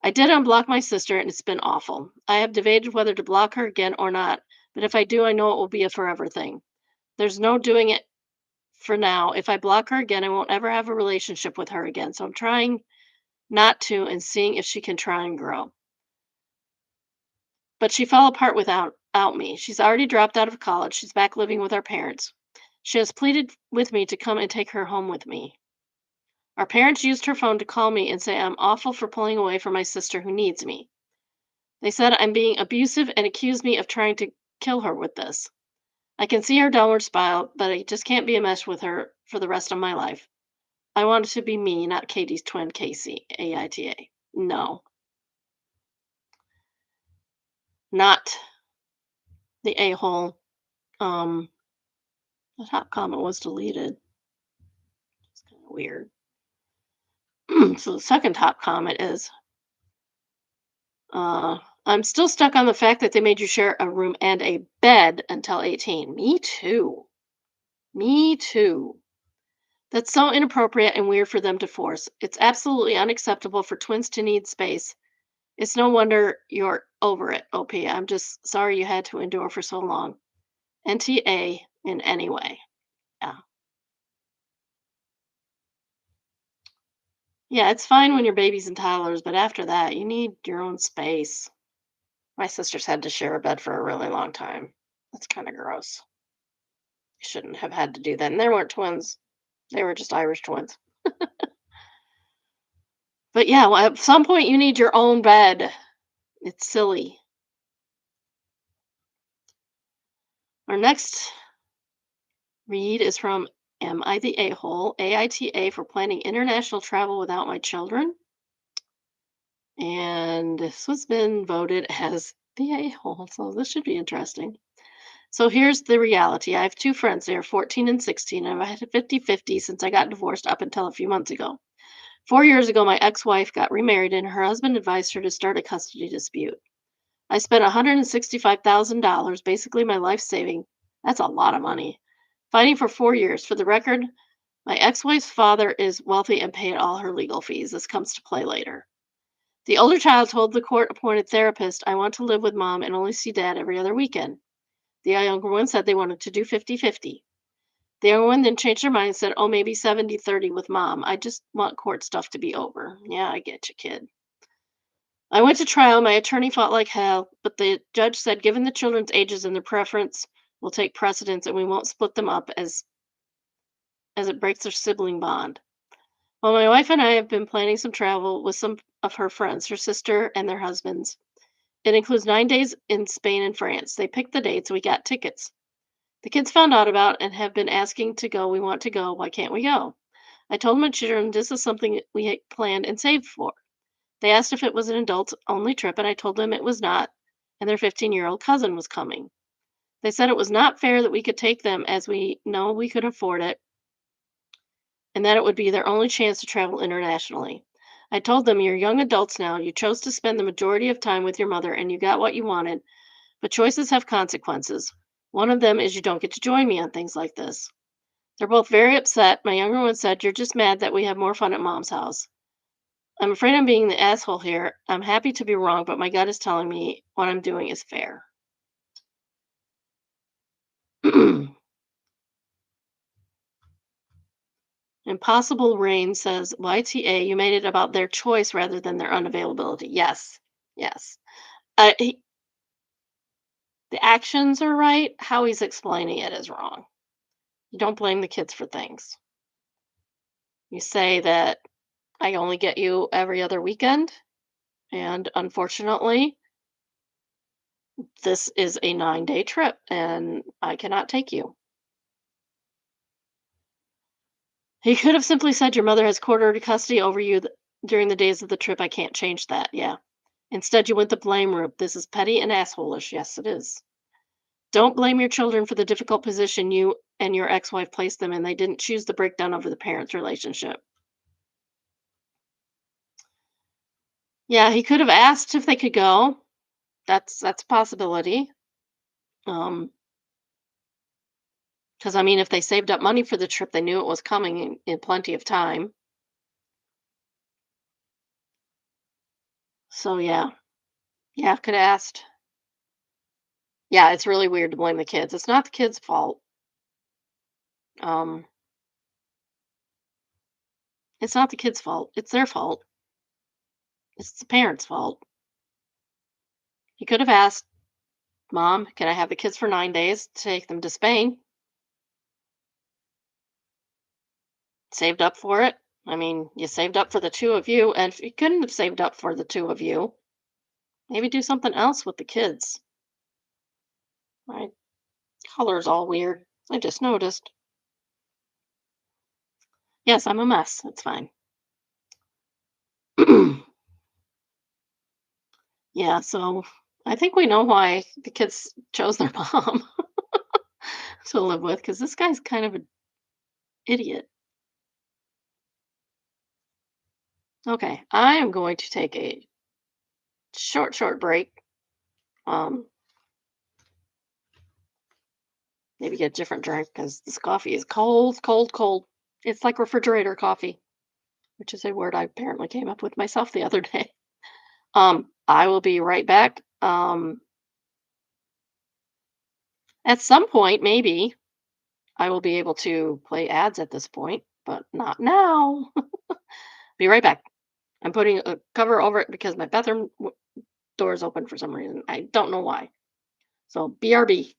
I did unblock my sister and it's been awful. I have debated whether to block her again or not, but if I do, I know it will be a forever thing. There's no doing it for now. If I block her again, I won't ever have a relationship with her again. So I'm trying not to and seeing if she can try and grow. But she fell apart without me. She's already dropped out of college. She's back living with our parents. She has pleaded with me to come and take her home with me. Our parents used her phone to call me and say I'm awful for pulling away from my sister who needs me. They said I'm being abusive and accused me of trying to kill her with this. I can see her downward spiral, but I just can't be a mesh with her for the rest of my life. I want it to be me, not Katie's twin, Casey, AITA. No, not the a hole. Um, the top comment was deleted. It's kind of weird. So the second top comment is uh, I'm still stuck on the fact that they made you share a room and a bed until 18. Me too. Me too. That's so inappropriate and weird for them to force. It's absolutely unacceptable for twins to need space. It's no wonder you're over it, OP. I'm just sorry you had to endure for so long. NTA in any way. Yeah. Yeah, it's fine when you're babies and toddlers, but after that, you need your own space. My sisters had to share a bed for a really long time. That's kind of gross. You shouldn't have had to do that. And they weren't twins, they were just Irish twins. But yeah, well, at some point, you need your own bed. It's silly. Our next read is from Am I the A-hole? AITA for planning international travel without my children. And this has been voted as the A-hole, so this should be interesting. So here's the reality. I have two friends. They are 14 and 16, and I've had a 50-50 since I got divorced up until a few months ago. 4 years ago, my ex-wife got remarried, and her husband advised her to start a custody dispute. I spent $165,000, basically my life saving. That's a lot of money. Fighting for 4 years. For the record, my ex-wife's father is wealthy and paid all her legal fees. This comes to play later. The older child told the court-appointed therapist, I want to live with mom and only see dad every other weekend. The younger one said they wanted to do 50-50. The younger one then changed their mind and said, oh, maybe 70-30 with mom. I just want court stuff to be over. Yeah, I get you, kid. I went to trial. My attorney fought like hell, but the judge said, given the children's ages and their preference, we'll take precedence and we won't split them up as it breaks their sibling bond. Well, my wife and I have been planning some travel with some of her friends, her sister and their husbands. It includes 9 days in Spain and France. They picked the dates. We got tickets. The kids found out about and have been asking to go. We want to go. Why can't we go? I told my children this is something we had planned and saved for. They asked if it was an adults only trip, and I told them it was not, and their 15-year-old cousin was coming. They said it was not fair that we could take them as we know we could afford it, and that it would be their only chance to travel internationally. I told them, you're young adults now. You chose to spend the majority of time with your mother, and you got what you wanted, but choices have consequences. One of them is you don't get to join me on things like this. They're both very upset. My younger one said, you're just mad that we have more fun at mom's house. I'm afraid I'm being the asshole here. I'm happy to be wrong, but my gut is telling me what I'm doing is fair. Impossible Rain says, YTA, you made it about their choice rather than their unavailability. Yes, yes. The actions are right. How he's explaining it is wrong. You don't blame the kids for things. You say that I only get you every other weekend, and unfortunately, this is a 9-day trip, and I cannot take you. He could have simply said, your mother has court-ordered custody over you during the days of the trip. I can't change that. Yeah. Instead, you went the blame route. This is petty and assholish. Yes, it is. Don't blame your children for the difficult position you and your ex-wife placed them in. They didn't choose the breakdown over the parents' relationship. Yeah, he could have asked if they could go. That's a possibility. Because I mean, if they saved up money for the trip, they knew it was coming in plenty of time. So yeah, yeah, could have asked. Yeah, it's really weird to blame the kids. It's not the kids' fault. Um, it's not the kids' fault. It's their fault. It's the parents' fault. He could have asked, "Mom, can I have the kids for 9 days to take them to Spain?" Saved up for it. I mean, you saved up for the two of you, and if you couldn't have saved up for the two of you, maybe do something else with the kids. My color's all weird. I just noticed. Yes, I'm a mess. It's fine. Yeah, so I think we know why the kids chose their mom to live with because this guy's kind of an idiot. Okay, I am going to take a short break. Um, maybe get a different drink because this coffee is cold. It's like refrigerator coffee, which is a word I apparently came up with myself the other day. I will be right back. At some point, maybe I will be able to play ads at this point, but not now. Be right back. I'm putting a cover over it because my bathroom door is open for some reason. I don't know why. So BRB.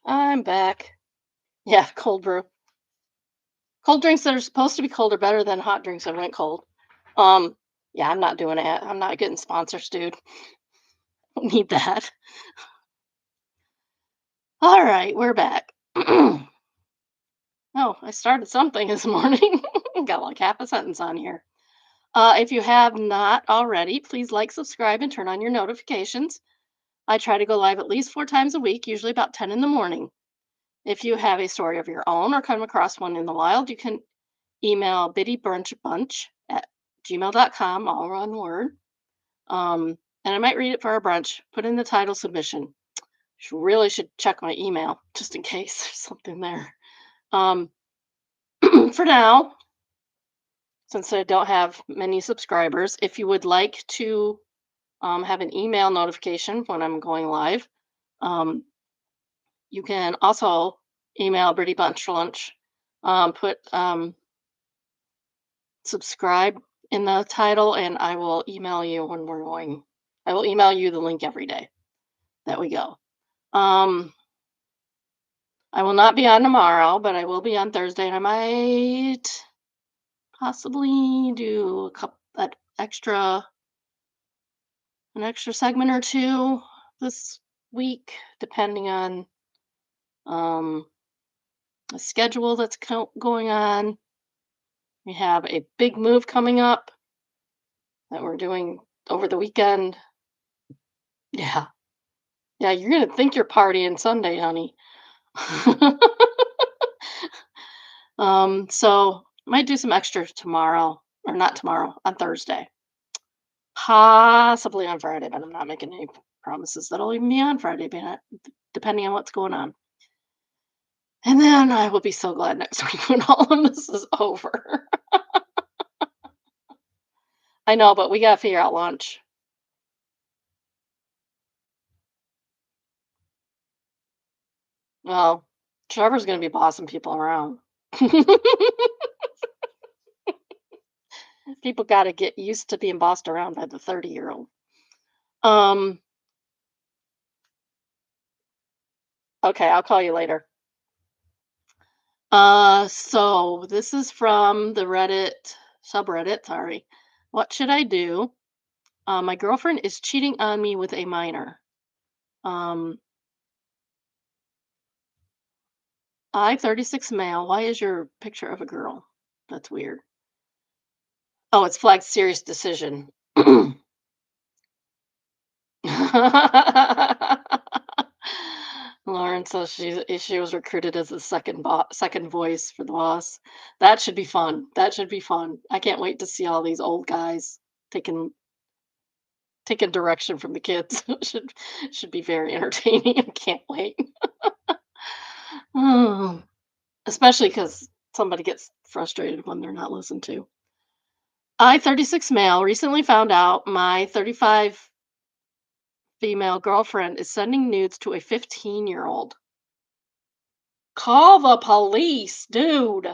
I'm back. Yeah, cold brew. Cold drinks that are supposed to be cold are better than hot drinks that went cold. Um, yeah, I'm not doing it. I'm not getting sponsors, dude. Don't need that. All right, we're back. Oh, I started something this morning. Got like half a sentence on here. If you have not already, please like, subscribe, and turn on your notifications. I try to go live at least 4 times a week, usually about 10 in the morning. If you have a story of your own or come across one in the wild, you can email biddybrunchbunch@gmail.com, all one word. And I might read it for our brunch. Put in the title submission. Really should check my email just in case there's something there. Um, for now, since I don't have many subscribers, if you would like to have an email notification when I'm going live. Um, you can also email Biddy Bunch Lunch. Put subscribe in the title, and I will email you when we're going. I will email you the link every day that we go. Um, I will not be on tomorrow, but I will be on Thursday, and I might possibly do extra an extra segment or two this week, depending on um, the schedule that's going on. We have a big move coming up that we're doing over the weekend. Yeah, yeah, you're gonna think you're partying Sunday, honey. So might do some extras tomorrow, or not tomorrow, on Thursday. Possibly on Friday, but I'm not making any promises that I'll even be on Friday, depending on what's going on. And then I will be so glad next week when all of this is over. I know, but we gotta figure out lunch. Well, Trevor's gonna be bossing people around. People gotta get used to being bossed around by the 30-year-old. Um, okay, I'll call you later. So this is from the Reddit subreddit, sorry. What should I do? My girlfriend is cheating on me with a minor. Um, I 36 male. Why is your picture of a girl? That's weird. Oh, it's flagged serious decision. Lauren says she was recruited as a second voice for the boss. That should be fun. That should be fun. I can't wait to see all these old guys taking taking direction from the kids. Should be very entertaining. I can't wait. Oh, especially because somebody gets frustrated when they're not listened to. I 36 male recently found out my 35 female girlfriend is sending nudes to a 15-year-old. Call the police, dude.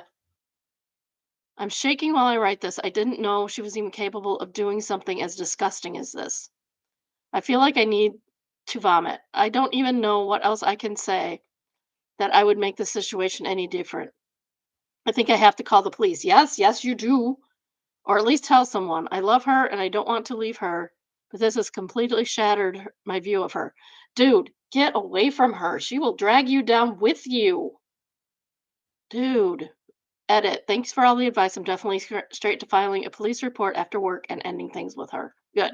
I'm shaking while I write this. I didn't know she was even capable of doing something as disgusting as this. I feel like I need to vomit. I don't even know what else I can say that I would make the situation any different. I think I have to call the police. Yes, yes, you do. Or at least tell someone. I love her and I don't want to leave her, but this has completely shattered my view of her. Dude, get away from her. She will drag you down with you. Dude. Edit. Thanks for all the advice. I'm definitely straight to filing a police report after work and ending things with her. Good.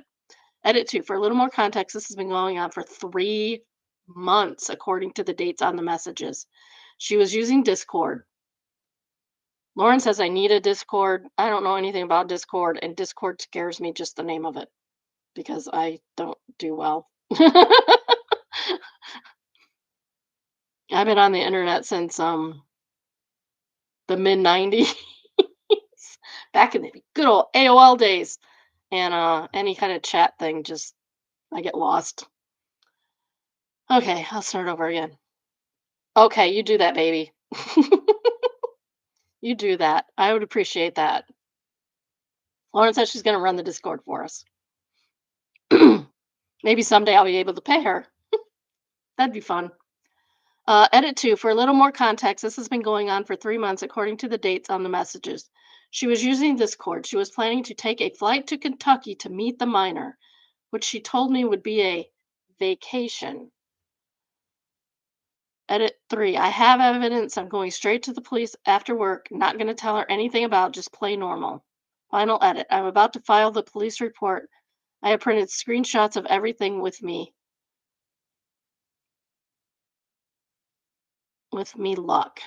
Edit 2. For a little more context, this has been going on for 3 months, according to the dates on the messages. She was using Discord. Lauren says, I need a Discord. I don't know anything about Discord, and Discord scares me just the name of it because I don't do well. I've been on the internet since the mid 90s, back in the good old AOL days. And any kind of chat thing, just I get lost. Okay, I'll start over again. Okay, you do that, baby. You do that. I would appreciate that. Lauren says she's going to run the Discord for us. Maybe someday I'll be able to pay her. That'd be fun. Edit 2. For a little more context, this has been going on for 3 months, according to the dates on the messages. She was using Discord. She was planning to take a flight to Kentucky to meet the minor, which she told me would be a vacation. Edit 3. I have evidence. I'm going straight to the police after work. Not going to tell her anything about, just play normal. Final edit. I'm about to file the police report. I have printed screenshots of everything with me. With me luck.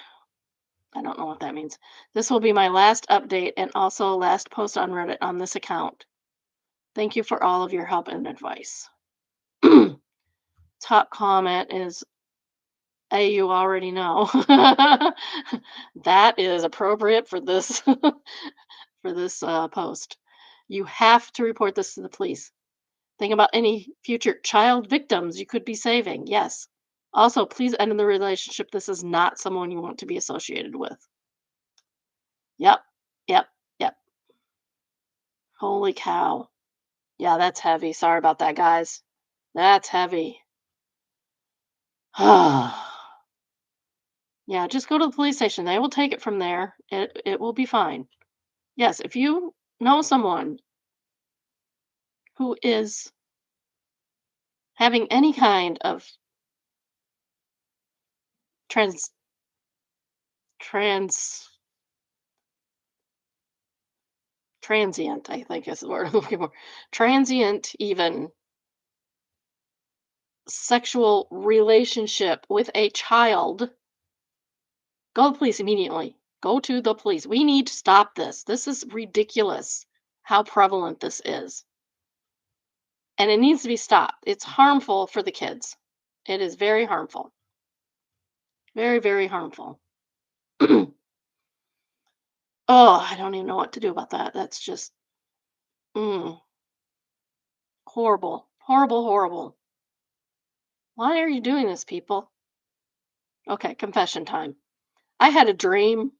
I don't know what that means. This will be my last update and also last post on Reddit on this account. Thank you for all of your help and advice. Top comment is, hey, you already know. That is appropriate for this for this post. You have to report this to the police. Think about any future child victims you could be saving. Yes. Also, please end the relationship. This is not someone you want to be associated with. Yep. Yep. Yep. Holy cow. Yeah, that's heavy. Sorry about that, guys. That's heavy. Yeah, just go to the police station. They will take it from there. It will be fine. Yes, if you know someone who is having any kind of trans trans transient, I think is the word I'm looking for. Transient even sexual relationship with a child, go to the police immediately. Go to the police. We need to stop this. This is ridiculous how prevalent this is. And it needs to be stopped. It's harmful for the kids. It is very harmful. Very, very harmful. Oh, I don't even know what to do about that. That's just mm, horrible. Horrible, horrible. Why are you doing this, people? Okay, confession time. I had a dream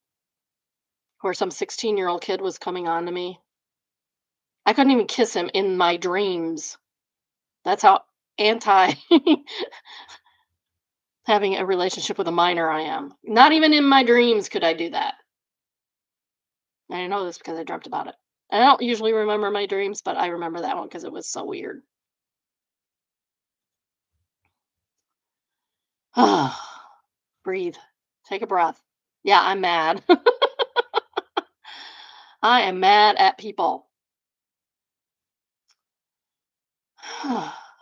where some 16-year-old kid was coming on to me. I couldn't even kiss him in my dreams. That's how anti having a relationship with a minor I am. Not even in my dreams could I do that. I know this because I dreamt about it. I don't usually remember my dreams, but I remember that one because it was so weird. Breathe. Take a breath. Yeah, I'm mad. I am mad at people.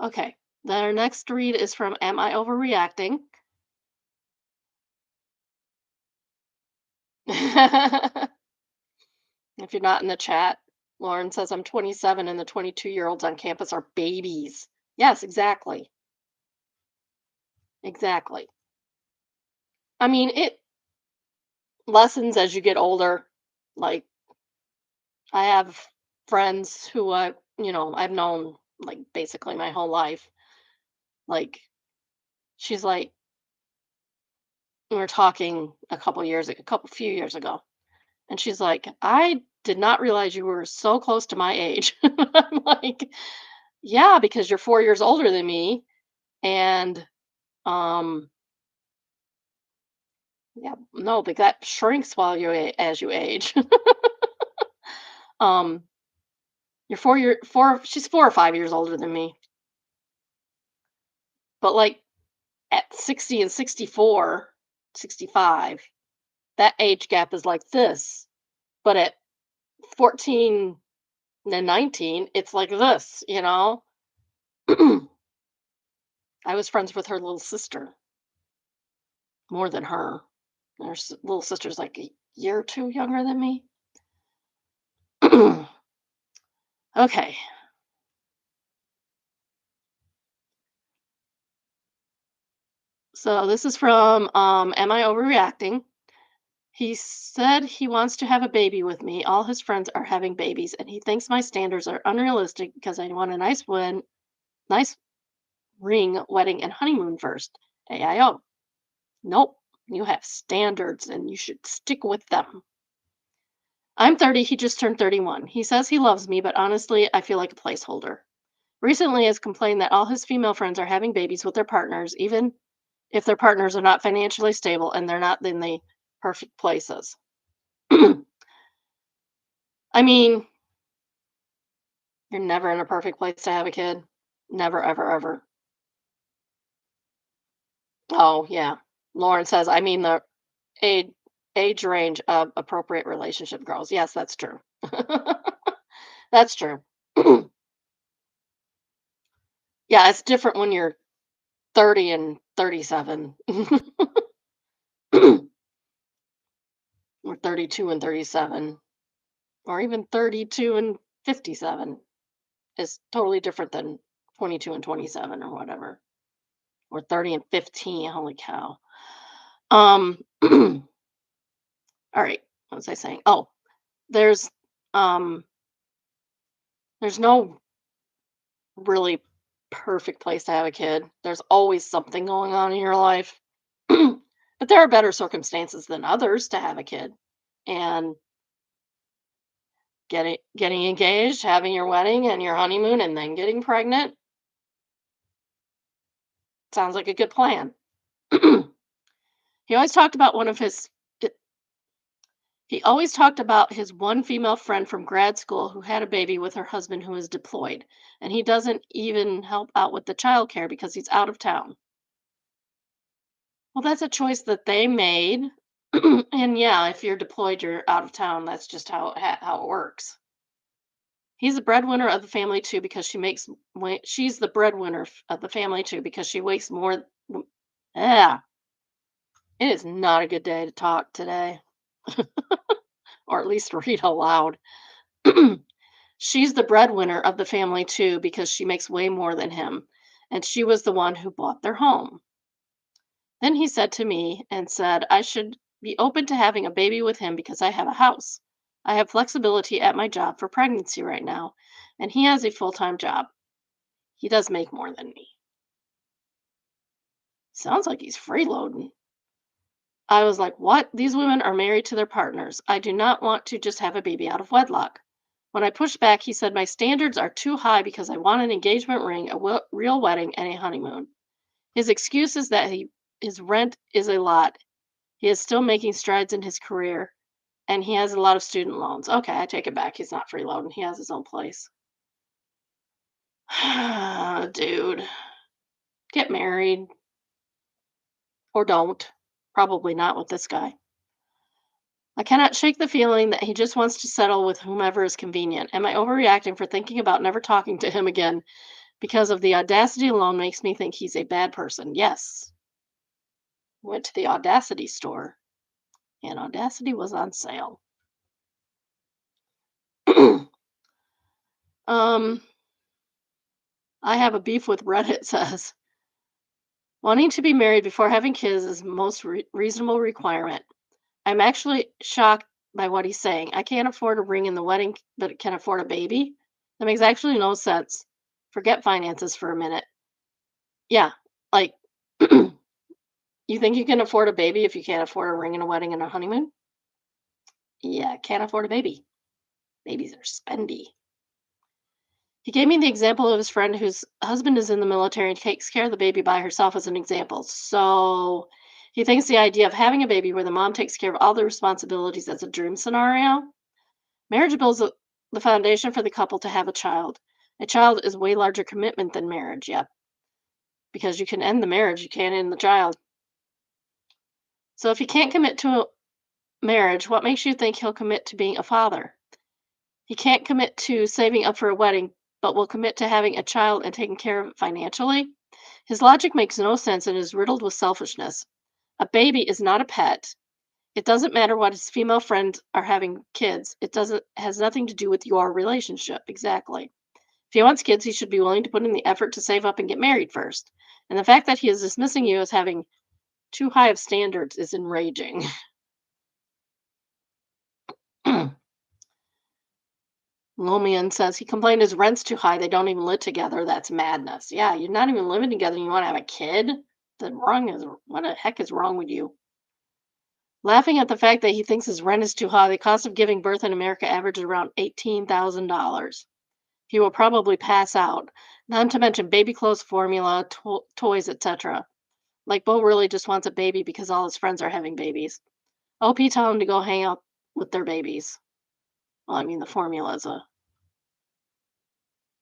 Okay. Then our next read is from Am I Overreacting? If you're not in the chat, Lauren says I'm 27 and the 22-year-olds on campus are babies. Yes, exactly. Exactly. I mean, it lessens as you get older. Like, I have friends who I've known like basically my whole life. Like, she's like, we were talking a few years ago, and she's like, I did not realize you were so close to my age. I'm like, yeah, because you're 4 years older than me. And um yeah, no, but that shrinks as you age. um you're she's 4 or 5 years older than me. But like at 60 and 64, 65, that age gap is like this. But at 14 and 19, it's like this. I was friends with her little sister more than her. Little sister's like a year or two younger than me. Okay. So this is from Am I Overreacting? He said he wants to have a baby with me. All his friends are having babies, and he thinks my standards are unrealistic because I want a nice ring, wedding, and honeymoon first. AIO. Nope. You have standards and you should stick with them. I'm 30, he just turned 31. He says he loves me, but honestly, I feel like a placeholder. Recently has complained that all his female friends are having babies with their partners, even if their partners are not financially stable and they're not in the perfect places. I mean, you're never in a perfect place to have a kid. Never, ever, ever. Oh, yeah. Lauren says, I mean, the age, age range of appropriate relationship girls. Yes, that's true. That's true. Yeah, it's different when you're 30 and 37, or 32 and 37, or even 32 and 57 is totally different than 22 and 27 or whatever, or 30 and 15. Holy cow. All right. What was I saying? Oh, there's um there's no really perfect place to have a kid. There's always something going on in your life. But there are better circumstances than others to have a kid. And getting engaged, having your wedding and your honeymoon, and then getting pregnant sounds like a good plan. He always talked about one of his it- he always talked about his one female friend from grad school who had a baby with her husband who is deployed, and he doesn't even help out with the childcare because he's out of town. Well, that's a choice that they made. And yeah, if you're deployed, you're out of town. That's just how it works. He's the breadwinner of the family too because she's the breadwinner of the family too because she wakes more. Yeah, it is not a good day to talk today, or at least read aloud. She's the breadwinner of the family too because she makes way more than him, and she was the one who bought their home. Then he said to me and said I should be open to having a baby with him because I have a house. I have flexibility at my job for pregnancy right now, and he has a full-time job. He does make more than me. Sounds like he's freeloading. I was like, "What? These women are married to their partners. I do not want to just have a baby out of wedlock." When I pushed back, he said, "My standards are too high because I want an engagement ring, a real wedding, and a honeymoon." His excuse is that his rent is a lot. He is still making strides in his career, and he has a lot of student loans. Okay, I take it back. He's not freeloading. He has his own place. Dude, get married or don't. Probably not with this guy. I cannot shake the feeling that he just wants to settle with whomever is convenient. Am I overreacting for thinking about never talking to him again because of the audacity alone makes me think he's a bad person? Yes. Went to the Audacity store and Audacity was on sale. um, I have a beef with Reddit says wanting to be married before having kids is most reasonable requirement. I'm actually shocked by what he's saying. I can't afford a ring in the wedding, but can afford a baby. That makes actually no sense. Forget finances for a minute. Yeah, like, you think you can afford a baby if you can't afford a ring and a wedding and a honeymoon? Yeah, can't afford a baby. Babies are spendy. He gave me the example of his friend whose husband is in the military and takes care of the baby by herself as an example. So he thinks the idea of having a baby where the mom takes care of all the responsibilities as a dream scenario. Marriage builds the foundation for the couple to have a child. A child is way larger commitment than marriage, yep, because you can end the marriage, you can't end the child. So if he can't commit to marriage, what makes you think he'll commit to being a father? He can't commit to saving up for a wedding, but will commit to having a child and taking care of it financially? His logic makes no sense and is riddled with selfishness. A baby is not a pet. It doesn't matter what his female friends are having kids. It doesn't has nothing to do with your relationship. Exactly. If he wants kids, he should be willing to put in the effort to save up and get married first. And the fact that he is dismissing you as having too high of standards is enraging. Lomian says he complained his rent's too high. They don't even live together. That's madness. Yeah, you're not even living together. And you want to have a kid? What the heck is wrong with you? Laughing at the fact that he thinks his rent is too high. The cost of giving birth in America averages around $18,000. He will probably pass out. Not to mention baby clothes, formula, toys, etc. Like Bo really just wants a baby because all his friends are having babies. OP tell him to go hang out with their babies. Well, I mean the formula is a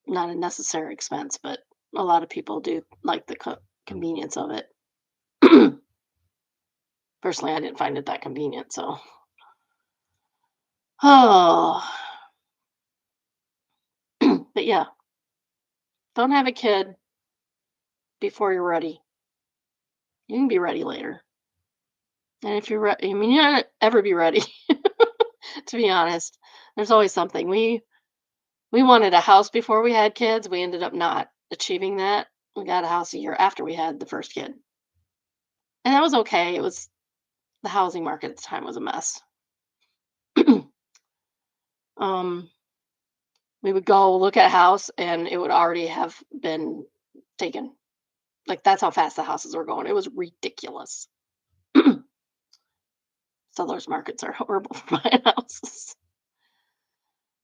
not a necessary expense, but a lot of people do like the convenience of it. Personally, I didn't find it that convenient, so. Oh, but yeah, don't have a kid before you're ready. You can be ready later. And if you're ready, I mean, you're not ever be ready, to be honest. There's always something. We wanted a house before we had kids. We ended up not achieving that. We got a house a year after we had the first kid. And that was okay. It was the housing market at the time was a mess. um, We would go look at a house and it would already have been taken. Like, that's how fast the houses were going. It was ridiculous. Sellers markets are horrible for buying houses.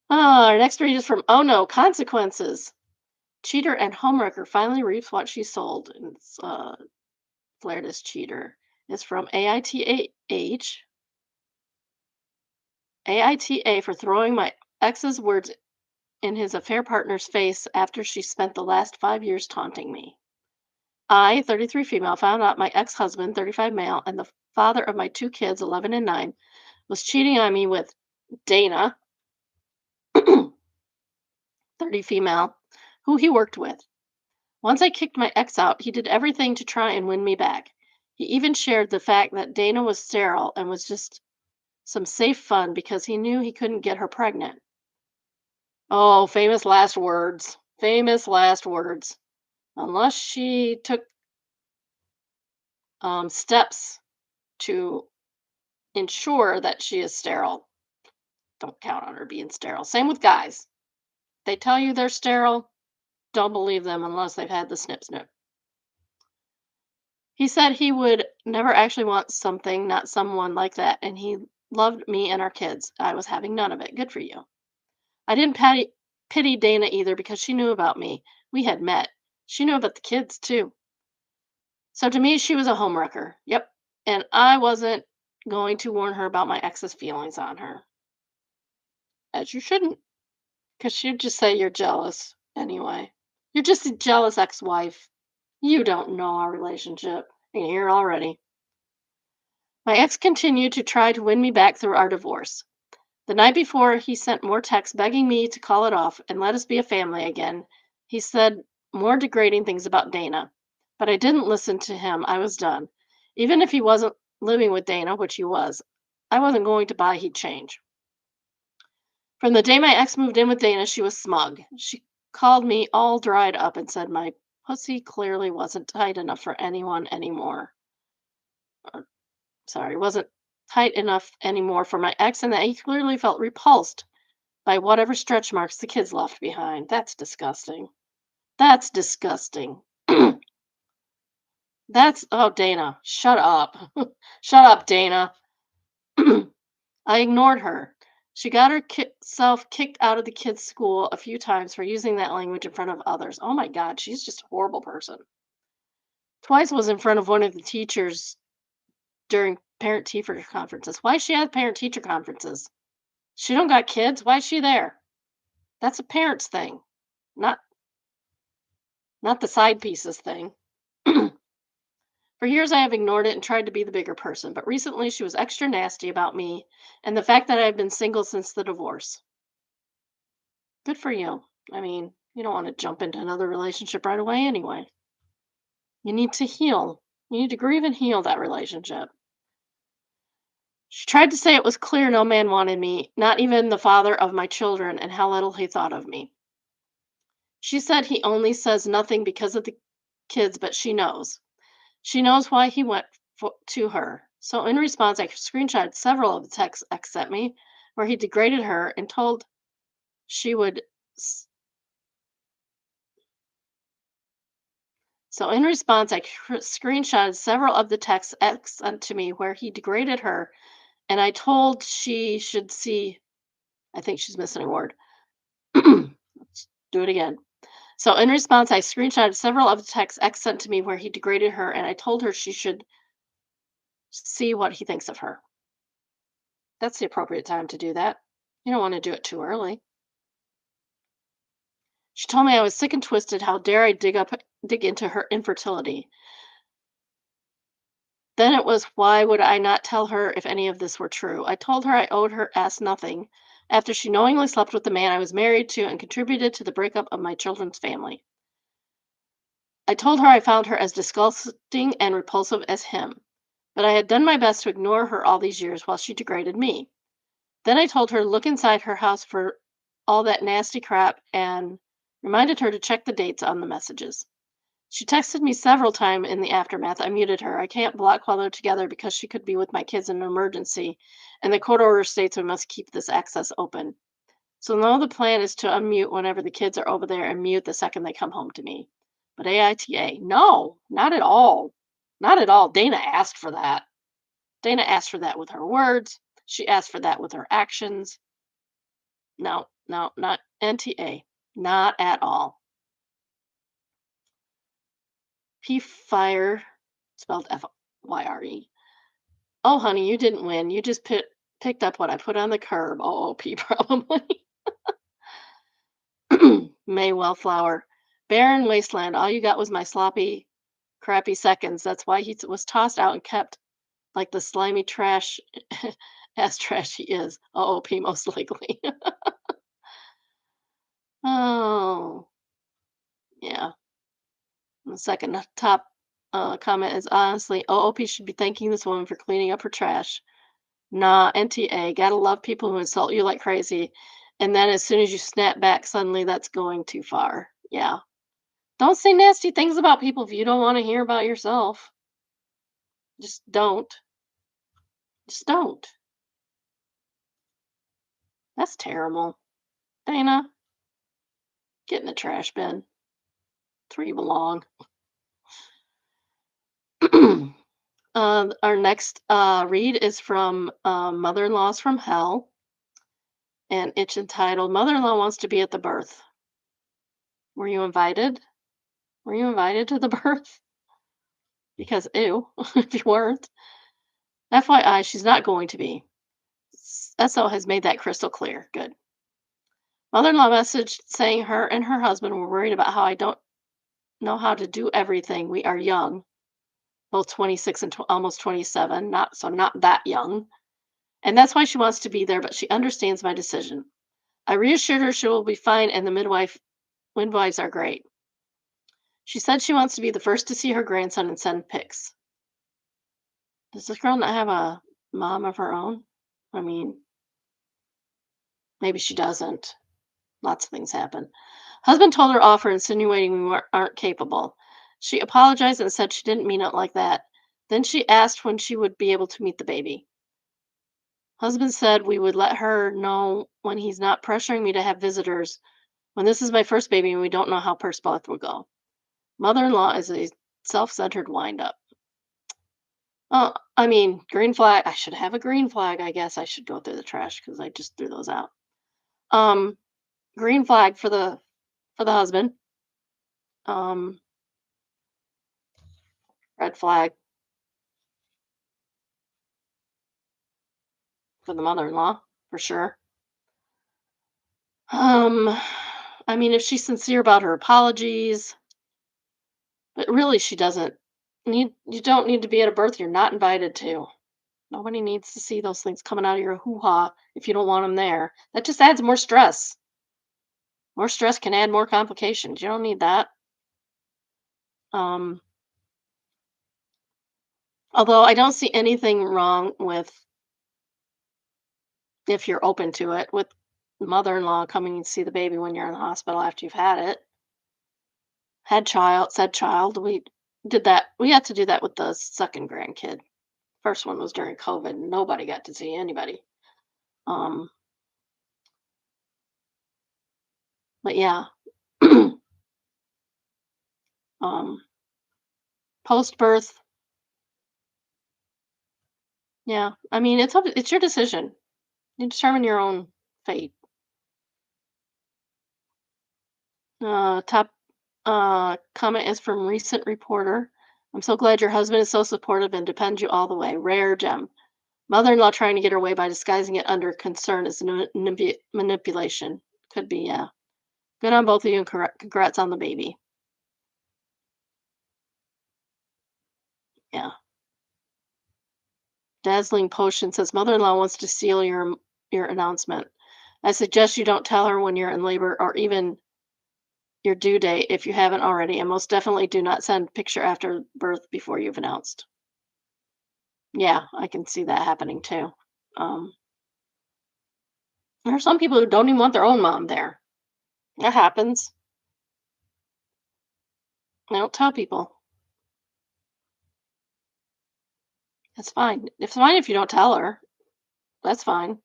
Our next read is from Oh No Consequences. Cheater and homewrecker finally reaps what she sold. And it's flared as cheater. It's from AITA for throwing my ex's words in his affair partner's face after she spent the last 5 years taunting me. I, 33 female, found out my ex husband, 35 male, and the father of my two kids, 11 and 9, was cheating on me with Dana, 30 female, who he worked with. Once I kicked my ex out, he did everything to try and win me back. He even shared the fact that Dana was sterile and was just some safe fun because he knew he couldn't get her pregnant. Oh, famous last words. Famous last words. Unless she took steps to ensure that she is sterile, don't count on her being sterile. Same with guys. They tell you they're sterile, don't believe them unless they've had the snip snip. He said he would never actually want something, not someone like that, and he loved me and our kids. I was having none of it. Good for you. I didn't pity Dana either because she knew about me. We had met. She knew about the kids too. So to me, she was a homewrecker. Yep. And I wasn't going to warn her about my ex's feelings on her. As you shouldn't, because she'd just say you're jealous anyway. You're just a jealous ex wife. You don't know our relationship. And you're already. My ex continued to try to win me back through our divorce. The night before, he sent more texts begging me to call it off and let us be a family again. He said more degrading things about Dana. But I didn't listen to him. I was done. Even if he wasn't living with Dana, which he was, I wasn't going to buy he'd change. From the day my ex moved in with Dana, she was smug. She called me all dried up and said my pussy clearly wasn't tight enough for anyone anymore. Or, sorry, wasn't tight enough anymore for my ex, and that he clearly felt repulsed by whatever stretch marks the kids left behind. That's disgusting. That's disgusting. Oh, Dana, shut up. Shut up, Dana. I ignored her. She got herself kicked out of the kids' school a few times for using that language in front of others. Oh my God, she's just a horrible person. Twice was in front of one of the teachers during parent-teacher conferences. Why is she at parent-teacher conferences? She don't got kids. Why is she there? That's a parents thing, not the side pieces thing. For years, I have ignored it and tried to be the bigger person, but recently she was extra nasty about me and the fact that I've been single since the divorce. Good for you. I mean, you don't want to jump into another relationship right away anyway. You need to heal. You need to grieve and heal that relationship. She tried to say it was clear no man wanted me, not even the father of my children, and how little he thought of me. She said he only says nothing because of the kids, but she knows. She knows why he went to her. So in response, I screenshotted several of the texts X sent me where he degraded her and told she would. So in response, I screenshotted several of the texts X sent to me where he degraded her, and I told she should see. I think she's missing a word. Let's do it again. So in response, I screenshotted several of the texts X sent to me where he degraded her, and I told her she should see what he thinks of her. That's the appropriate time to do that. You don't want to do it too early. She told me I was sick and twisted. How dare I dig into her infertility? Then it was, why would I not tell her if any of this were true? I told her I owed her ass nothing after she knowingly slept with the man I was married to and contributed to the breakup of my children's family. I told her I found her as disgusting and repulsive as him, but I had done my best to ignore her all these years while she degraded me. Then I told her to look inside her house for all that nasty crap and reminded her to check the dates on the messages. She texted me several times in the aftermath. I muted her. I can't block while they're together because she could be with my kids in an emergency, and the court order states we must keep this access open. So now the plan is to unmute whenever the kids are over there and mute the second they come home to me. But AITA, no, not at all. Not at all. Dana asked for that. Dana asked for that with her words. She asked for that with her actions. No, no, not NTA. Not at all. P Fire, spelled Fyre. Oh, honey, you didn't win. You just picked up what I put on the curb. OOP, probably. May Wellflower. Barren wasteland. All you got was my sloppy, crappy seconds. That's why he was tossed out and kept like the slimy trash, ass trash he is. OOP, most likely. Oh, yeah. The second top comment is honestly, OOP should be thanking this woman for cleaning up her trash. Nah, NTA. Gotta love people who insult you like crazy. And then as soon as you snap back, suddenly that's going too far. Yeah. Don't say nasty things about people if you don't want to hear about yourself. Just don't. Just don't. That's terrible. Dana, get in the trash bin. It's where you belong. Our next read is from Mother in Laws from Hell, and it's entitled Mother in Law Wants to Be at the Birth. Were you invited? Were you invited to the birth? Because, ew, if you weren't. FYI, she's not going to be. SO has made that crystal clear. Good. Mother in law messaged saying her and her husband were worried about how I don't know how to do everything. We are young, both 26 and almost 27, not that young. And that's why she wants to be there, but she understands my decision. I reassured her she will be fine and the midwives are great. She said she wants to be the first to see her grandson and send pics. Does this girl not have a mom of her own? I mean, maybe she doesn't. Lots of things happen. Husband told her off for insinuating aren't capable. She apologized and said she didn't mean it like that. Then she asked when she would be able to meet the baby. Husband said we would let her know when he's not pressuring me to have visitors when this is my first baby and we don't know how first birth will go. Mother in law is a self centered wind up. I mean, green flag. I should have a green flag. I guess I should go through the trash because I just threw those out. Um, green flag for the husband. Um, red flag for the mother-in-law, for sure. Um, I mean, if she's sincere about her apologies, but really she doesn't need. You don't need to be at a birth you're not invited to. Nobody needs to see those things coming out of your hoo-ha if you don't want them there. That just adds more stress. More stress can add more complications. You don't need that. Um, Although I don't see anything wrong with if you're open to it with the mother-in-law coming and see the baby when you're in the hospital after you've had it. Said child. We did that. We had to do that with the second grandkid. First one was during COVID. Nobody got to see anybody. Um, but yeah. um, Post birth. Yeah. I mean, it's your decision. You determine your own fate. Top comment is from recent reporter. I'm so glad your husband is so supportive and defends you all the way. Rare gem. Mother-in-law trying to get her way by disguising it under concern is manipulation. Could be, yeah. Good on both of you and congrats on the baby. Yeah. Dazzling Potion says mother-in-law wants to seal your announcement. I suggest you don't tell her when you're in labor or even your due date if you haven't already, and most definitely do not send picture after birth before you've announced. Yeah, I can see that happening too. Um, there are some people who don't even want their own mom there. That happens. They don't tell people. That's fine. It's fine if you don't tell her. That's fine.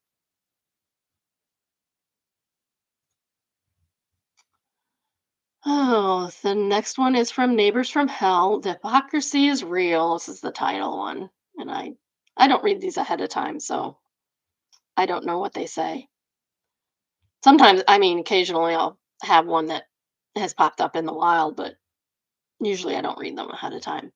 Oh, the next one is from Neighbors from Hell. The Hypocrisy is Real. This is the title one. And I don't read these ahead of time, so I don't know what they say. Sometimes, I mean, occasionally I'll have one that has popped up in the wild, but usually I don't read them ahead of time.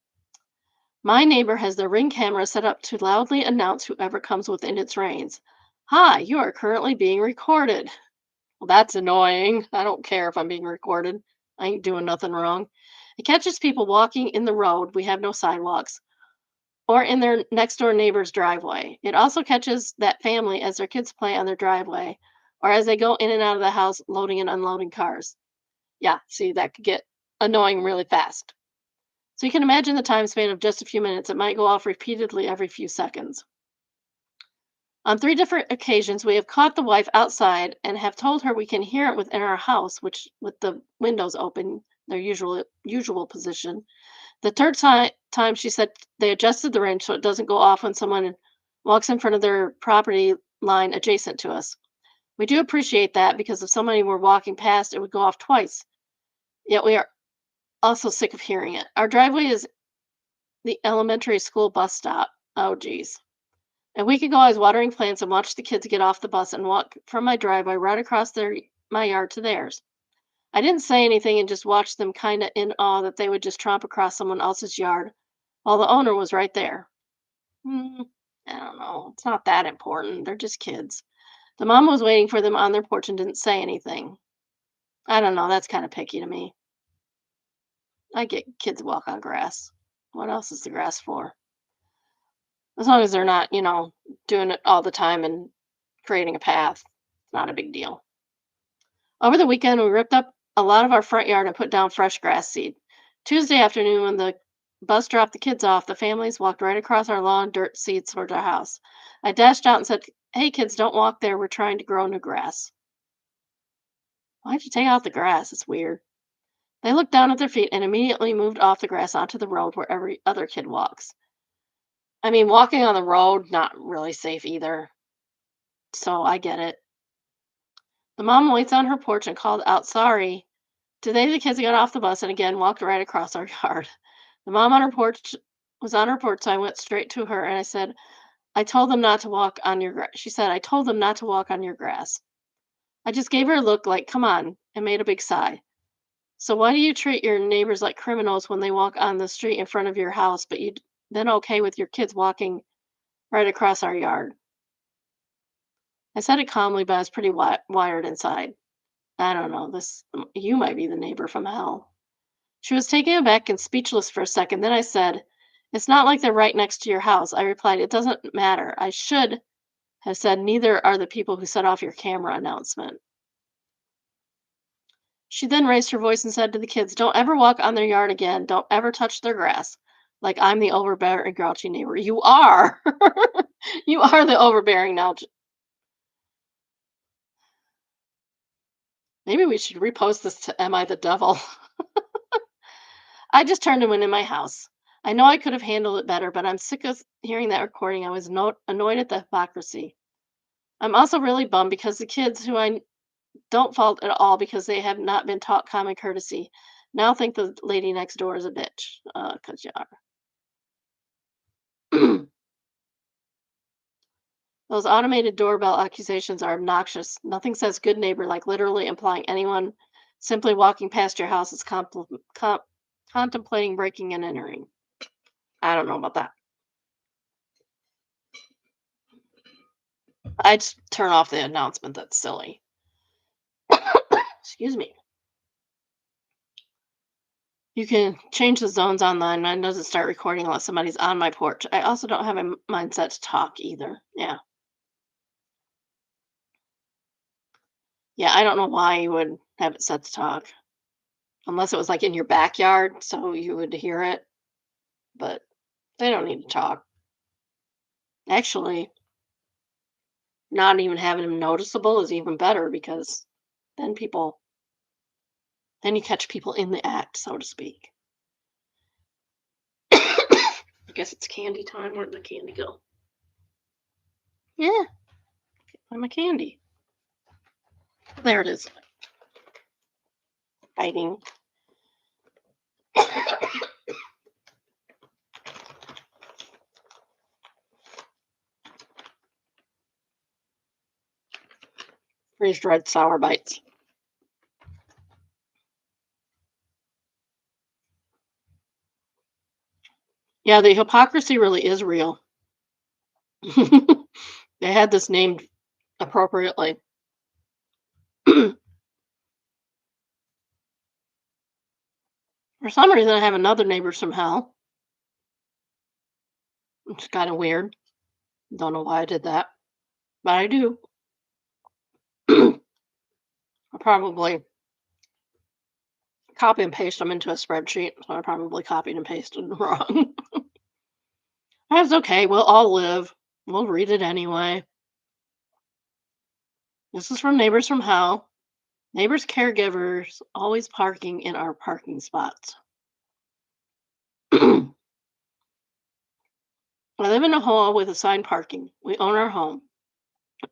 My neighbor has the Ring camera set up to loudly announce whoever comes within its range. Hi, you are currently being recorded. Well, that's annoying. I don't care if I'm being recorded. I ain't doing nothing wrong. It catches people walking in the road. We have no sidewalks. Or in their next door neighbor's driveway. It also catches that family as their kids play on their driveway or as they go in and out of the house loading and unloading cars. Yeah, see, that could get annoying really fast. So you can imagine the time span of just a few minutes. It might go off repeatedly every few seconds. On three different occasions, we have caught the wife outside and have told her we can hear it within our house, which with the windows open, their usual position. The third time she said they adjusted the range so it doesn't go off when someone walks in front of their property line adjacent to us. We do appreciate that because if somebody were walking past, it would go off twice. Yet we are also sick of hearing it. Our driveway is the elementary school bus stop. Oh, geez. A week ago, I was watering plants and watched the kids get off the bus and walk from my driveway right across my yard to theirs. I didn't say anything and just watched them kind of in awe that they would just tromp across someone else's yard while the owner was right there. Hmm, I don't know. It's not that important. They're just kids. The mom was waiting for them on their porch and didn't say anything. I don't know. That's kind of picky to me. I get kids walk on grass. What else is the grass for? As long as they're not, doing it all the time and creating a path, it's not a big deal. Over the weekend, we ripped up a lot of our front yard and put down fresh grass seed. Tuesday afternoon, when the bus dropped the kids off, the families walked right across our lawn dirt seeds towards our house. I dashed out and said, "Hey, kids, don't walk there. We're trying to grow new grass." Why'd you take out the grass? It's weird. They looked down at their feet and immediately moved off the grass onto the road where every other kid walks. I mean, walking on the road, not really safe either. So I get it. The mom waits on her porch and called out, "Sorry." Today, the kids got off the bus and again walked right across our yard. The mom on her porch was on her porch, so I went straight to her and I said, "I told them not to walk on your grass." She said, "I told them not to walk on your grass." I just gave her a look like, "Come on," and made a big sigh. So why do you treat your neighbors like criminals when they walk on the street in front of your house, but then okay with your kids walking right across our yard? I said it calmly, but I was pretty wired inside. I don't know. You might be the neighbor from hell. She was taken aback and speechless for a second. Then I said, "It's not like they're right next to your house." I replied, "It doesn't matter." I should have said, "Neither are the people who set off your camera announcement." She then raised her voice and said to the kids, "Don't ever walk on their yard again. Don't ever touch their grass." Like I'm the overbearing, grouchy neighbor. You are. You are the overbearing now. Maybe we should repost this to Am I the Devil? I just turned and went in my house. I know I could have handled it better, but I'm sick of hearing that recording. I was annoyed at the hypocrisy. I'm also really bummed because the kids who I don't fault at all because they have not been taught common courtesy now think the lady next door is a bitch. Because you are. Those automated doorbell accusations are obnoxious. Nothing says good neighbor like literally implying anyone simply walking past your house is contemplating breaking and entering. I don't know about that. I just turn off the announcement. That's silly. Excuse me. You can change the zones online. Mine doesn't start recording unless somebody's on my porch. I also don't have a mindset to talk either. Yeah. Yeah, I don't know why you would have it set to talk. Unless it was like in your backyard, so you would hear it. But they don't need to talk. Actually, not even having them noticeable is even better because then then you catch people in the act, so to speak. I guess it's candy time. Where'd the candy go? Yeah, find my candy. There it is. Fighting. Freeze dried sour bites. Yeah, the hypocrisy really is real. They had this named appropriately. For some reason, I have another Neighbors from Hell. It's kind of weird. Don't know why I did that, but I do. I probably copy and paste them into a spreadsheet, so I probably copied and pasted wrong. That's okay. We'll all live. We'll read it anyway. This is from Neighbors from Hell. Neighbors caregivers always parking in our parking spots. I live in a hole with assigned parking. We own our home.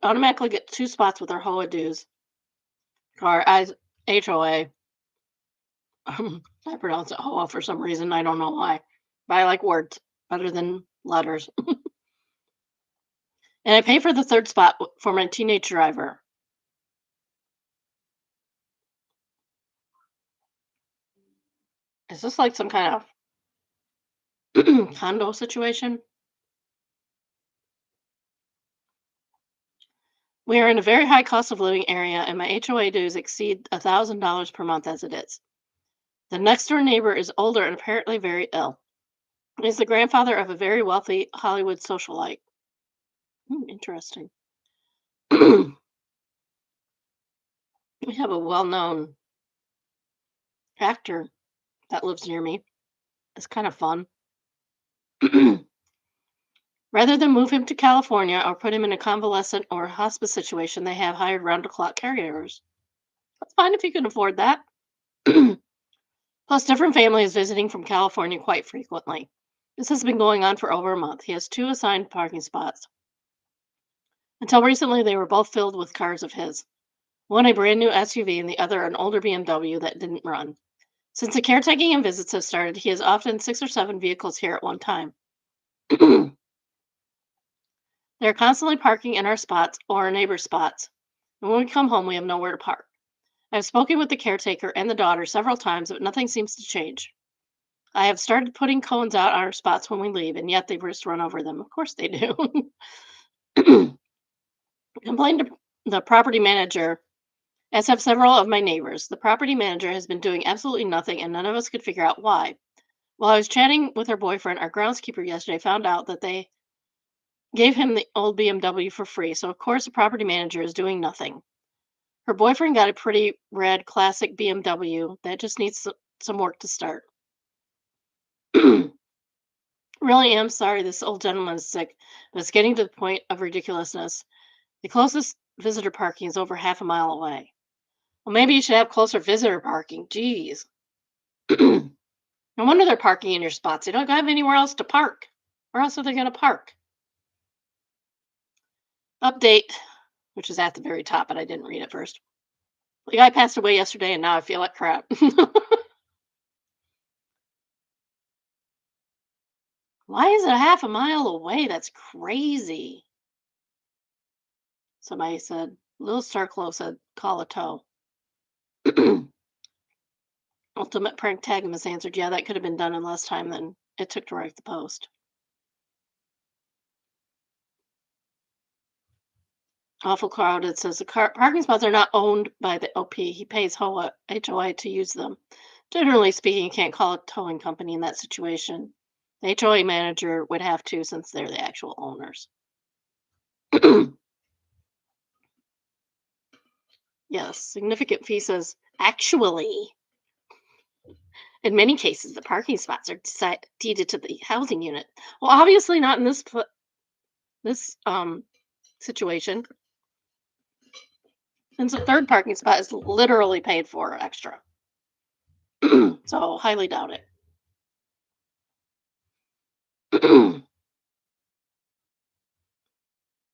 Automatically get two spots with our HOA dues. Or as HOA. I pronounce it HOA for some reason. I don't know why. But I like words better than letters. And I pay for the third spot for my teenage driver. Is this like some kind of condo situation? We are in a very high cost of living area, and my HOA dues exceed $1,000 per month as it is. The next door neighbor is older and apparently very ill. He's the grandfather of a very wealthy Hollywood socialite. Interesting. We have a well known actor that lives near me. It's kind of fun. Rather than move him to California or put him in a convalescent or hospice situation, they have hired round the clock caregivers. That's fine if you can afford that. Plus, different families visiting from California quite frequently. This has been going on for over a month. He has two assigned parking spots. Until recently, they were both filled with cars of his. One a brand new SUV and the other an older BMW that didn't run. Since the caretaking and visits have started, he has often 6 or 7 vehicles here at one time. They're constantly parking in our spots or our neighbors' spots. And when we come home, we have nowhere to park. I've spoken with the caretaker and the daughter several times, but nothing seems to change. I have started putting cones out on our spots when we leave, and yet they just run over them. Of course they do. Complained to the property manager, as have several of my neighbors. The property manager has been doing absolutely nothing, and none of us could figure out why. While I was chatting with her boyfriend, our groundskeeper yesterday found out that they gave him the old BMW for free, so of course the property manager is doing nothing. Her boyfriend got a pretty red classic BMW that just needs some work to start. Really am sorry this old gentleman is sick, but it's getting to the point of ridiculousness. The closest visitor parking is over half a mile away. Well, maybe you should have closer visitor parking. Jeez. No wonder they're parking in your spots. They don't have anywhere else to park. Where else are they going to park? Update, which is at the very top, but I didn't read it first. The guy passed away yesterday, and now I feel like crap. Why is it a half a mile away? That's crazy. Somebody said. Little Starclo said, call a tow. Ultimate Prantagonist answered, yeah, that could have been done in less time than it took to write the post. Awful crowded says the parking spots are not owned by the OP. He pays HOA to use them. Generally speaking, you can't call a towing company in that situation. The HOA manager would have to since they're the actual owners. Yes, significant fee says actually. In many cases, the parking spots are deeded to the housing unit. Well, obviously not in this situation, since the third parking spot is literally paid for extra. So highly doubt it.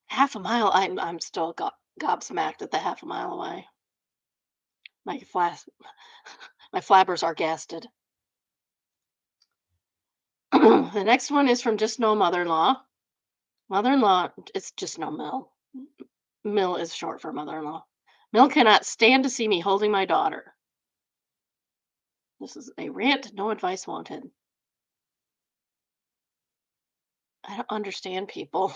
Half a mile. I'm still gobsmacked at the half a mile away. My flash. My flappers are gasted. The next one is from Just No Mother-in-Law. Mother-in-law, it's just no Mill. Mill is short for mother-in-law. Mill cannot stand to see me holding my daughter. This is a rant, no advice wanted. I don't understand people.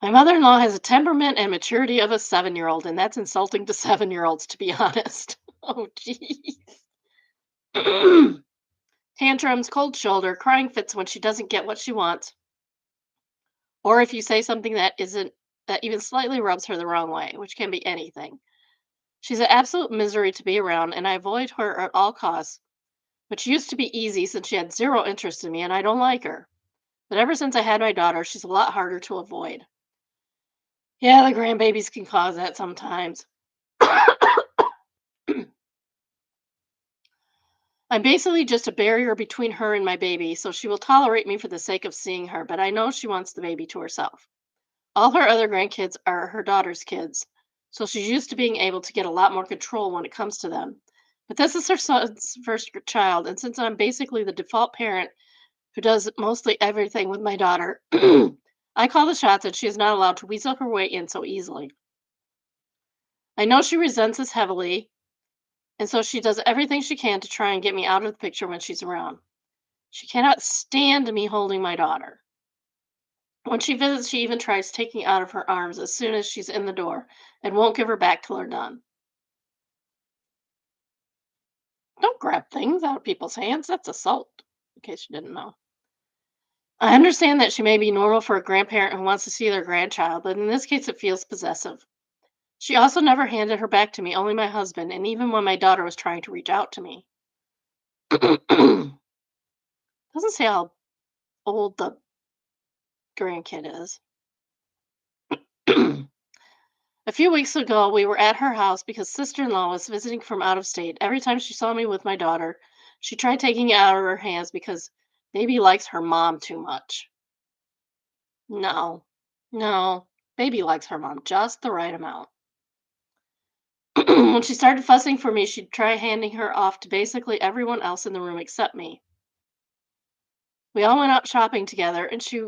My mother-in-law has a temperament and maturity of a 7-year-old, and that's insulting to 7-year-olds, to be honest. Oh, geez. Tantrums, cold shoulder, crying fits when she doesn't get what she wants, or if you say something that even slightly rubs her the wrong way, which can be anything. She's an absolute misery to be around, and I avoid her at all costs, which used to be easy since she had zero interest in me and I don't like her. But ever since I had my daughter, she's a lot harder to avoid. Yeah, the grandbabies can cause that sometimes. I'm basically just a barrier between her and my baby, so she will tolerate me for the sake of seeing her, but I know she wants the baby to herself. All her other grandkids are her daughter's kids, so she's used to being able to get a lot more control when it comes to them. But this is her son's first child, and since I'm basically the default parent who does mostly everything with my daughter, I call the shots and she is not allowed to weasel her way in so easily. I know she resents us heavily, and so she does everything she can to try and get me out of the picture when she's around. She cannot stand me holding my daughter. When she visits, she even tries taking out of her arms as soon as she's in the door and won't give her back till they're done. Don't grab things out of people's hands. That's assault, in case you didn't know. I understand that she may be normal for a grandparent who wants to see their grandchild, but in this case, it feels possessive. She also never handed her back to me, only my husband, and even when my daughter was trying to reach out to me. Doesn't say how old the grandkid is. A few weeks ago, we were at her house because sister-in-law was visiting from out of state. Every time she saw me with my daughter, she tried taking it out of her hands because baby likes her mom too much. No, no, baby likes her mom just the right amount. When she started fussing for me, she'd try handing her off to basically everyone else in the room except me. We all went out shopping together, and she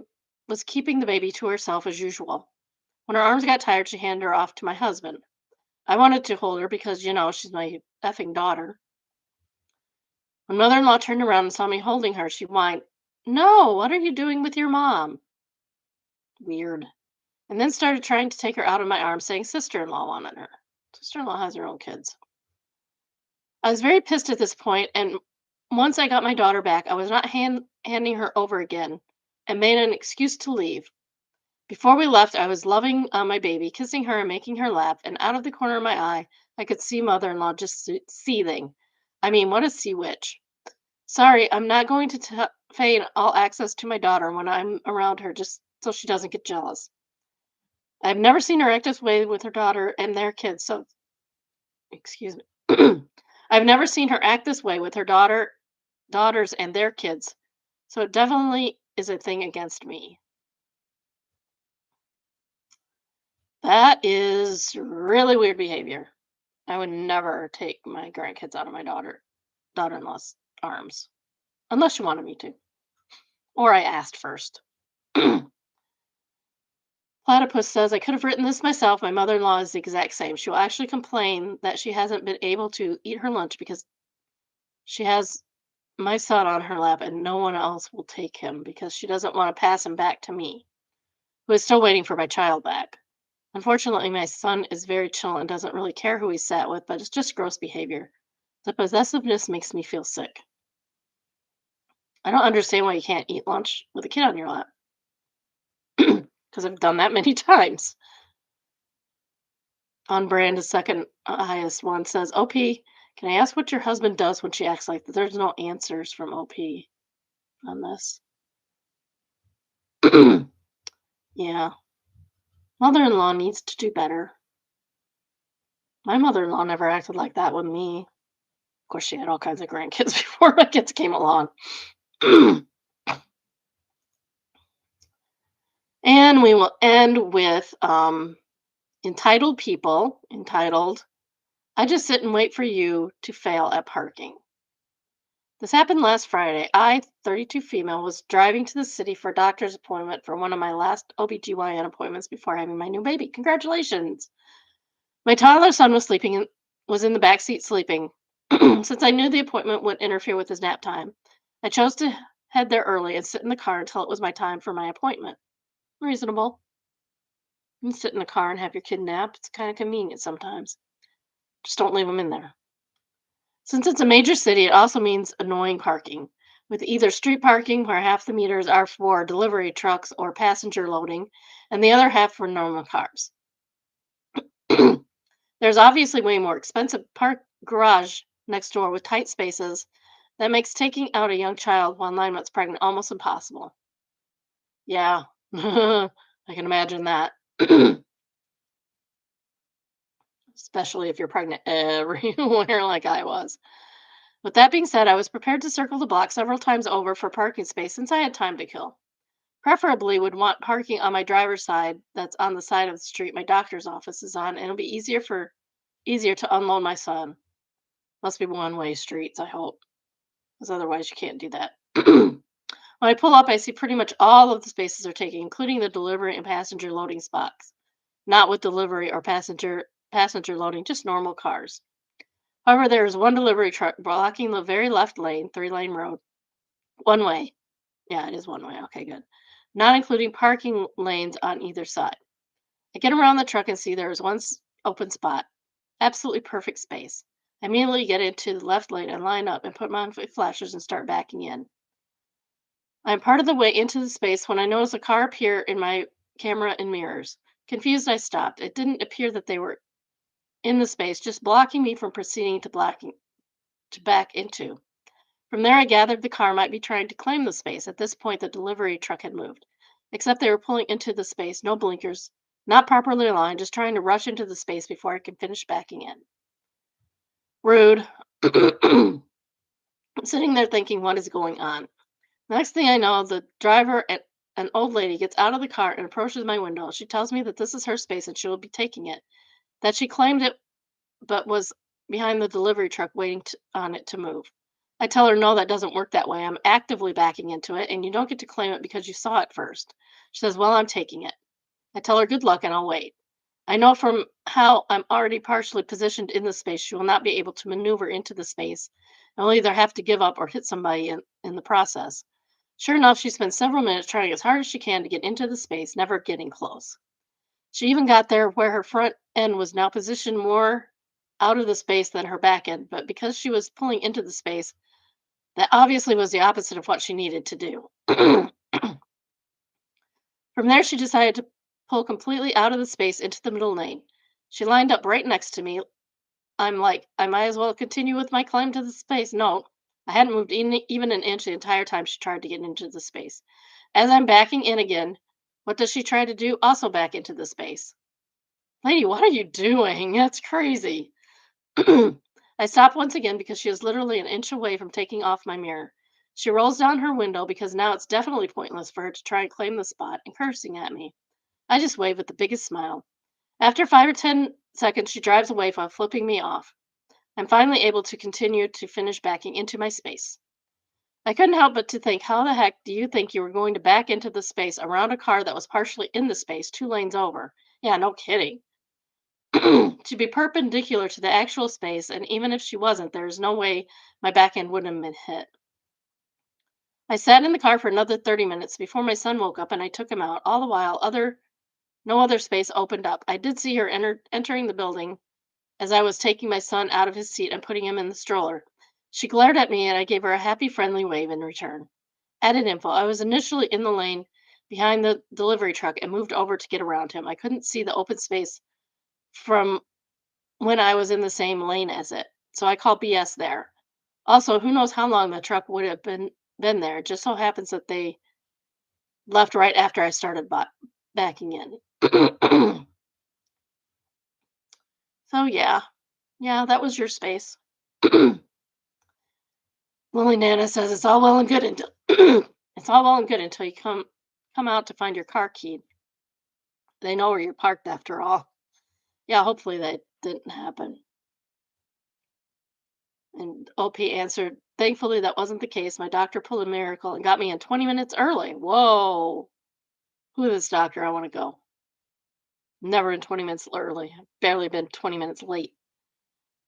was keeping the baby to herself as usual. When her arms got tired, she handed her off to my husband. I wanted to hold her because, she's my effing daughter. When mother in law turned around and saw me holding her, she whined, "No, what are you doing with your mom?" Weird. And then started trying to take her out of my arms, saying sister in law wanted her. Sister in law has her own kids. I was very pissed at this point, and once I got my daughter back, I was not handing her over again and made an excuse to leave. Before we left, I was loving on my baby, kissing her and making her laugh, and out of the corner of my eye, I could see mother in law just seething. I mean, what a sea witch. Sorry, I'm not going to feign all access to my daughter when I'm around her just so she doesn't get jealous. I've never seen her act this way with her daughter and their kids, so excuse me. I've never seen her act this way with her daughters and their kids. So it definitely is a thing against me. That is really weird behavior. I would never take my grandkids out of my daughter-in-law's arms unless she wanted me to, or I asked first. Platypus says, I could have written this myself. My mother in law is the exact same. She will actually complain that she hasn't been able to eat her lunch because she has my son on her lap and no one else will take him because she doesn't want to pass him back to me, who is still waiting for my child back. Unfortunately, my son is very chill and doesn't really care who he's sat with, but it's just gross behavior. The possessiveness makes me feel sick. I don't understand why you can't eat lunch with a kid on your lap because I've done that many times. On brand, the second highest one says, OP, can I ask what your husband does when she acts like that? There's no answers from OP on this. Yeah. Mother in law needs to do better. My mother in law never acted like that with me. Of course, she had all kinds of grandkids before my kids came along. And we will end with entitled people, entitled I just sit and wait for you to fail at parking. This happened last Friday. I, 32 female, was driving to the city for a doctor's appointment for one of my last OBGYN appointments before having my new baby. Congratulations. My toddler son was was in the back seat sleeping. Since I knew the appointment would interfere with his nap time, I chose to head there early and sit in the car until it was my time for my appointment. Reasonable. You can sit in the car and have your kid nap. It's kind of convenient sometimes. Just don't leave them in there. Since it's a major city, it also means annoying parking, with either street parking, where half the meters are for delivery trucks or passenger loading, and the other half for normal cars. There's obviously way more expensive park garage next door with tight spaces that makes taking out a young child while 9 months pregnant almost impossible. Yeah, I can imagine that. Especially if you're pregnant everywhere like I was. With that being said, I was prepared to circle the block several times over for parking space since I had time to kill. Preferably would want parking on my driver's side that's on the side of the street my doctor's office is on, and it'll be easier to unload my son. Must be one-way streets, I hope, because otherwise you can't do that. When I pull up, I see pretty much all of the spaces are taken, including the delivery and passenger loading spots. Not with delivery or passenger loading, just normal cars. However, there is one delivery truck blocking the very left lane, three-lane road, one way. Yeah, it is one way. Okay, good. Not including parking lanes on either side. I get around the truck and see there is one open spot. Absolutely perfect space. I immediately get into the left lane and line up and put my flashers and start backing in. I'm part of the way into the space when I notice a car appear in my camera and mirrors. Confused, I stopped. It didn't appear that they were in the space, just blocking me from proceeding to back into. From there, I gathered the car might be trying to claim the space. At this point, the delivery truck had moved. Except they were pulling into the space, no blinkers, not properly aligned, just trying to rush into the space before I could finish backing in. Rude. I'm sitting there thinking, what is going on? Next thing I know, the driver, an old lady, gets out of the car and approaches my window. She tells me that this is her space and she will be taking it, that she claimed it but was behind the delivery truck waiting on it to move. I tell her, no, that doesn't work that way. I'm actively backing into it, and you don't get to claim it because you saw it first. She says, well, I'm taking it. I tell her, good luck, and I'll wait. I know from how I'm already partially positioned in the space, she will not be able to maneuver into the space. I'll either have to give up or hit somebody in the process. Sure enough, she spent several minutes trying as hard as she can to get into the space, never getting close. She even got there where her front end was now positioned more out of the space than her back end, but because she was pulling into the space, that obviously was the opposite of what she needed to do. From there, she decided to pull completely out of the space into the middle lane. She lined up right next to me. I'm like, I might as well continue with my climb to the space. No, I hadn't moved even an inch the entire time she tried to get into the space. As I'm backing in again, what does she try to do? Also back into the space. Lady, what are you doing? That's crazy. I stop once again because she is literally an inch away from taking off my mirror. She rolls down her window because now it's definitely pointless for her to try and claim the spot and cursing at me. I just wave with the biggest smile. After 5 or 10 seconds, she drives away while flipping me off. I'm finally able to continue to finish backing into my space. I couldn't help but to think, how the heck do you think you were going to back into the space around a car that was partially in the space 2 lanes over? Yeah, no kidding. To be perpendicular to the actual space, and even if she wasn't, there is no way my back end wouldn't have been hit. I sat in the car for another 30 minutes before my son woke up and I took him out. All the while, no other space opened up. I did see her entering the building as I was taking my son out of his seat and putting him in the stroller. She glared at me and I gave her a happy, friendly wave in return. Added info: I was initially in the lane behind the delivery truck and moved over to get around him. I couldn't see the open space from when I was in the same lane as it. So I call BS there. Also, who knows how long the truck would have been there. It just so happens that they left right after I started backing in. So yeah. Yeah, that was your space. Lily Nana says it's all well and good until it's all well and good until you come out to find your car keyed. They know where you're parked after all. Yeah, hopefully that didn't happen. And OP answered, "Thankfully, that wasn't the case. My doctor pulled a miracle and got me in 20 minutes early." Whoa. Who is this doctor? I want to go. Never been 20 minutes early. I've barely been 20 minutes late.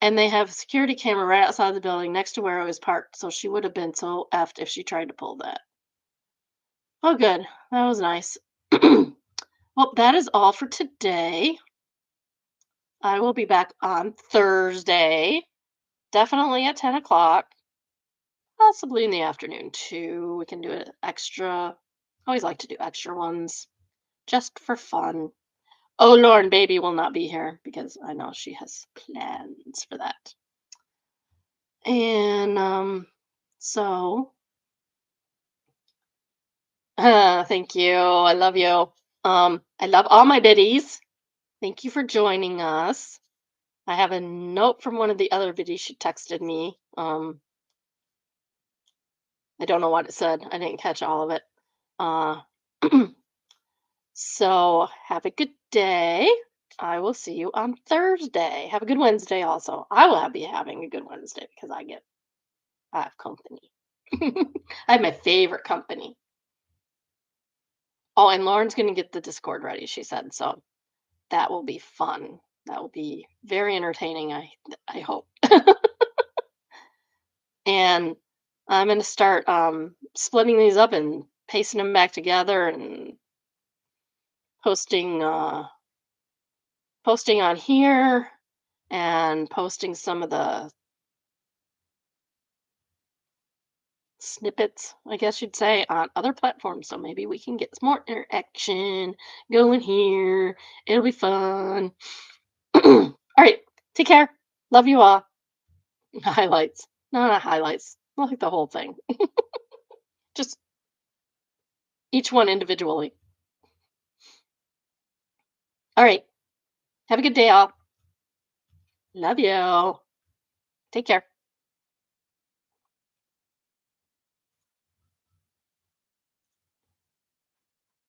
And they have a security camera right outside the building next to where I was parked. So she would have been so effed if she tried to pull that. Oh, good. That was nice. Well, that is all for today. I will be back on Thursday, definitely at 10 o'clock, possibly in the afternoon too. We can do it extra. Always like to do extra ones just for fun. Oh, Lauren Baby will not be here because I know she has plans for that. And so thank you. I love you. I love all my biddies. Thank you for joining us. I have a note from one of the other biddies she texted me. I don't know what it said. I didn't catch all of it. Uh, so have a good day. I will see you on Thursday. Have a good Wednesday also. I will be having a good Wednesday because I have company. I have my favorite company. Oh, and Lauren's gonna get the Discord ready, she said. So that will be fun. That will be very entertaining, I hope. And I'm gonna start splitting these up and pasting them back together and posting posting on here and posting some of the snippets, I guess you'd say, on other platforms. So maybe we can get some more interaction going here. It'll be fun. All right. Take care. Love you all. Highlights. No, not highlights. Not like the whole thing. Just each one individually. All right. Have a good day, all. Love you. Take care.